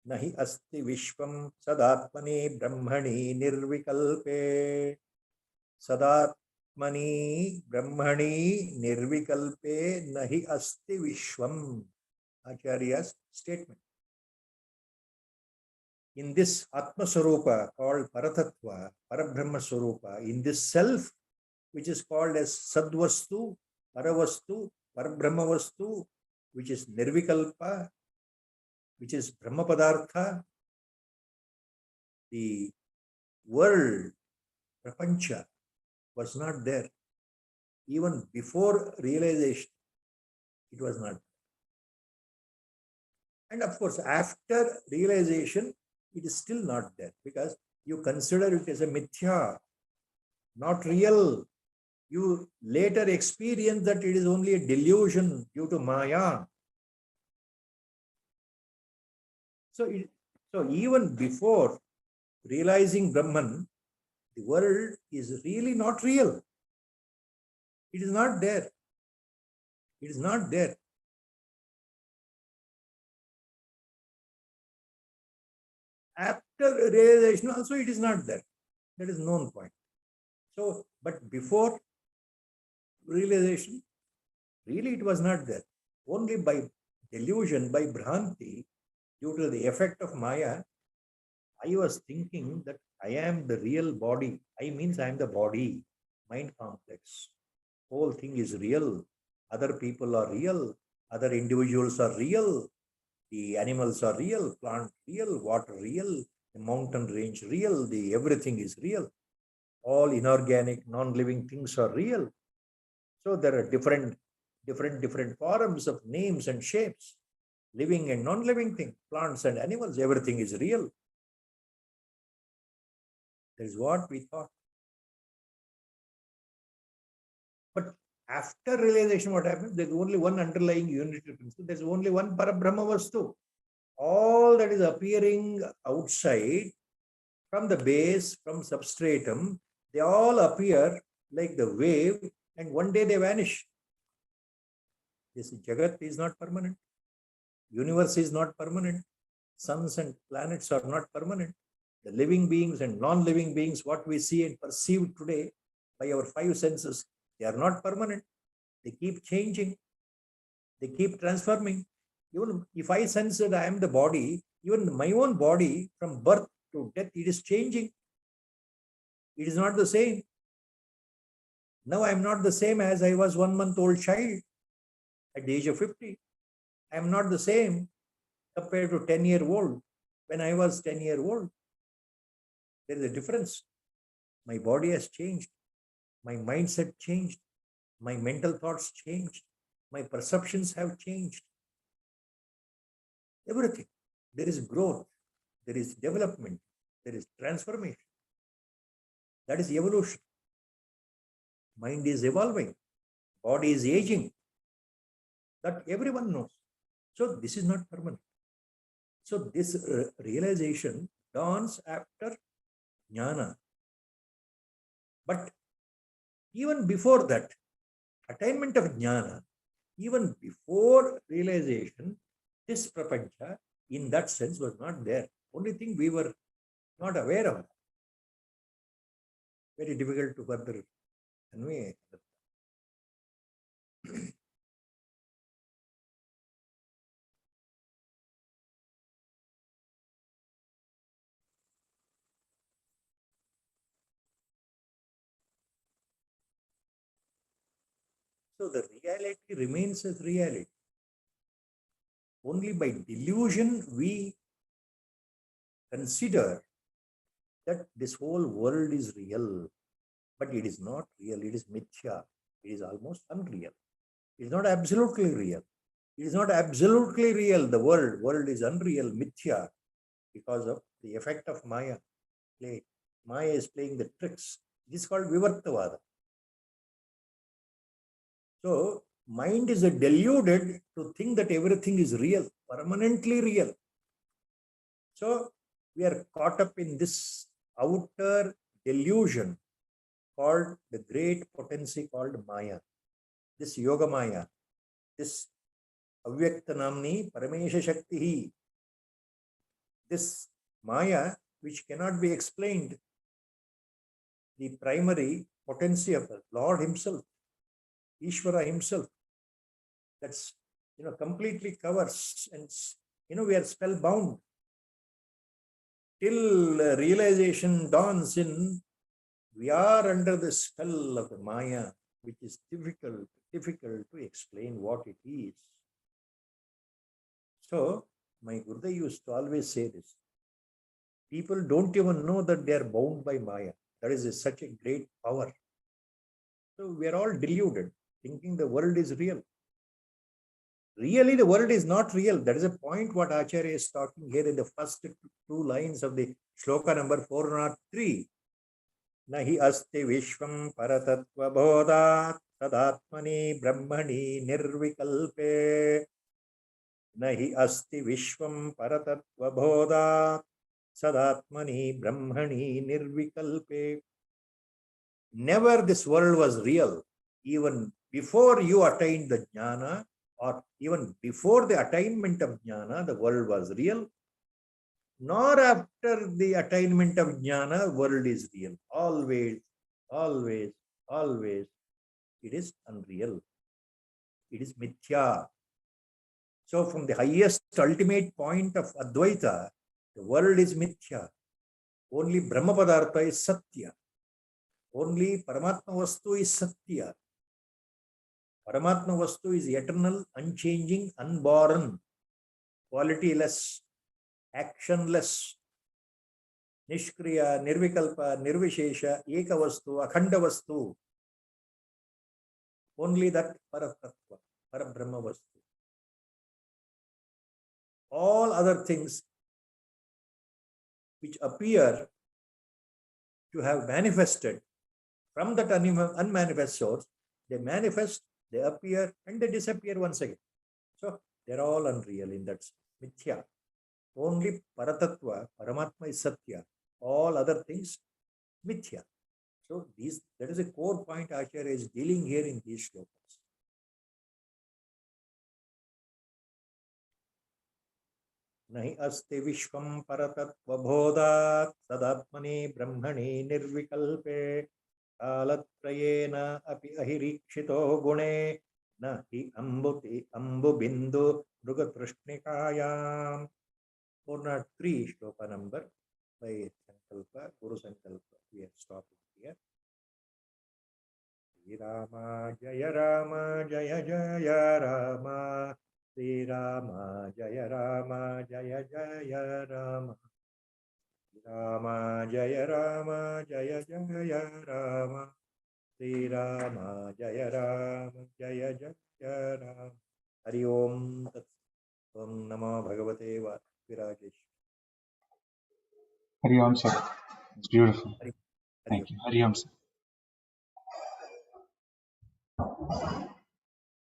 Nahi asti vishvam sadatmani brahmani nirvikalpe. Sadatmani brahmani nirvikalpe nahi asti vishvam. Acharya's statement. In this Atma Swarupa called Paratatva, Parabrahma Swarupa, in this self which is called as Sadvastu, Paravastu, Parabrahma Vastu, which is Nirvikalpa, which is Brahma Padartha, the world, Prapancha, was not there. Even before realization, it was not there. And of course, after realization, it is still not there because you consider it as a mithya, not real. You later experience that it is only a delusion due to Maya. So even before realizing Brahman, the world is really not real. It is not there. It is not there. After realization also it is not there. That is known point. So, but before realization, really it was not there. Only by delusion, by Bhranti, due to the effect of Maya, I was thinking that I am the real body. I means I am the body, mind complex. Whole thing is real. Other people are real. Other individuals are real. The animals are real. Plant real. Water real. The mountain range real. The everything is real. All inorganic, non-living things are real. So there are different forms of names and shapes. living and non-living things, plants and animals, everything is real. That is what we thought. But after realization, what happens? There's only one underlying unitary principle. There's only one Parabrahma Vastu. All that is appearing outside, from the base, from substratum, they all appear like the wave, and one day they vanish. This Jagat is not permanent. Universe is not permanent. Suns and planets are not permanent. The living beings and non-living beings, what we see and perceive today by our five senses, they are not permanent. They keep changing. They keep transforming. Even if I sense that I am the body, even my own body from birth to death, it is changing. It is not the same. Now I am not the same as I was 1 month old child at the age of 50. I am not the same compared to 10-year-old when I was 10-year-old. There is a difference. My body has changed. My mindset changed. My mental thoughts changed. My perceptions have changed. Everything. There is growth. There is development. There is transformation. That is evolution. Mind is evolving. Body is aging. That everyone knows. So this is not permanent. So this realization dawns after jnana. But even before that, attainment of jnana, even before realization, this prapancha in that sense was not there. Only thing we were not aware of. Very difficult to further convey. So the reality remains as reality. Only by delusion we consider that this whole world is real, but it is not real. It is mithya. It is almost unreal. It is not absolutely real. It is not absolutely real. The world is unreal, mithya, because of the effect of Maya. Maya is playing the tricks. This is called Vivartavada. So, mind is deluded to think that everything is real, permanently real. So, we are caught up in this outer delusion called the great potency called Maya. This Yoga Maya, this Avyaktanamni Paramesha Shakti, this Maya which cannot be explained, the primary potency of the Lord Himself, Ishvara Himself, that's completely covers, and we are spellbound till realization dawns in. We are under the spell of the Maya, which is difficult to explain what it is. So my Gurudev used to always say this. People don't even know that they are bound by Maya. That is such a great power. So we are all deluded, thinking the world is real. Really, the world is not real. That is a point what Acharya is talking here in the first two lines of the shloka number 403. Nahi asti vishvam paratatva bodhat tadatmani brahmani nirvikalpe. Nahi asti vishvam paratatva bodhat sadatmani brahmani nirvikalpe. Never this world was real. Even before you attained the jnana, or even before the attainment of jnana, the world was real. Nor after the attainment of jnana, world is real. Always, always, always, it is unreal. It is mithya. So from the highest ultimate point of Advaita, the world is mithya. Only Brahma Padartha is Satya. Only Paramatma Vastu is Satya. Paramatma Vastu is eternal, unchanging, unborn, qualityless, actionless, Nishkriya, Nirvikalpa, Nirvishesha, Eka Vastu, Akhanda Vastu. Only that Paratattva, Parabrahma Vastu. all other things which appear to have manifested from that unmanifest source, they manifest, they appear, and they disappear once again. So they're all unreal in that sense. Mithya. Only Paratatva, Paramatma is Satya. All other things, Mithya. So that is a core point Acharya is dealing here in these shlokas. Nahi asti vishvam paratatva bodhat sadatmani brahmani nirvikalpe kalatrayena api ahirikshito gune nahi ambu bindu mrugatrishnikayam. 403 shloka number by Sankalpa, Guru Sankalpa. We have stopped here. Sri Rama Jaya Rama Jaya Jaya Rama. Sri Rama Jaya Rama Jaya Jaya Rama. Sri Rama Jaya Rama Jaya Jaya Rama. Sri Rama Jaya Rama Jaya Jaya Rama. Hari Om Tat Om Namo Bhagavate Virajesh. Hari Om, sir. It's beautiful. Hari Thank you. Hari Om, sir.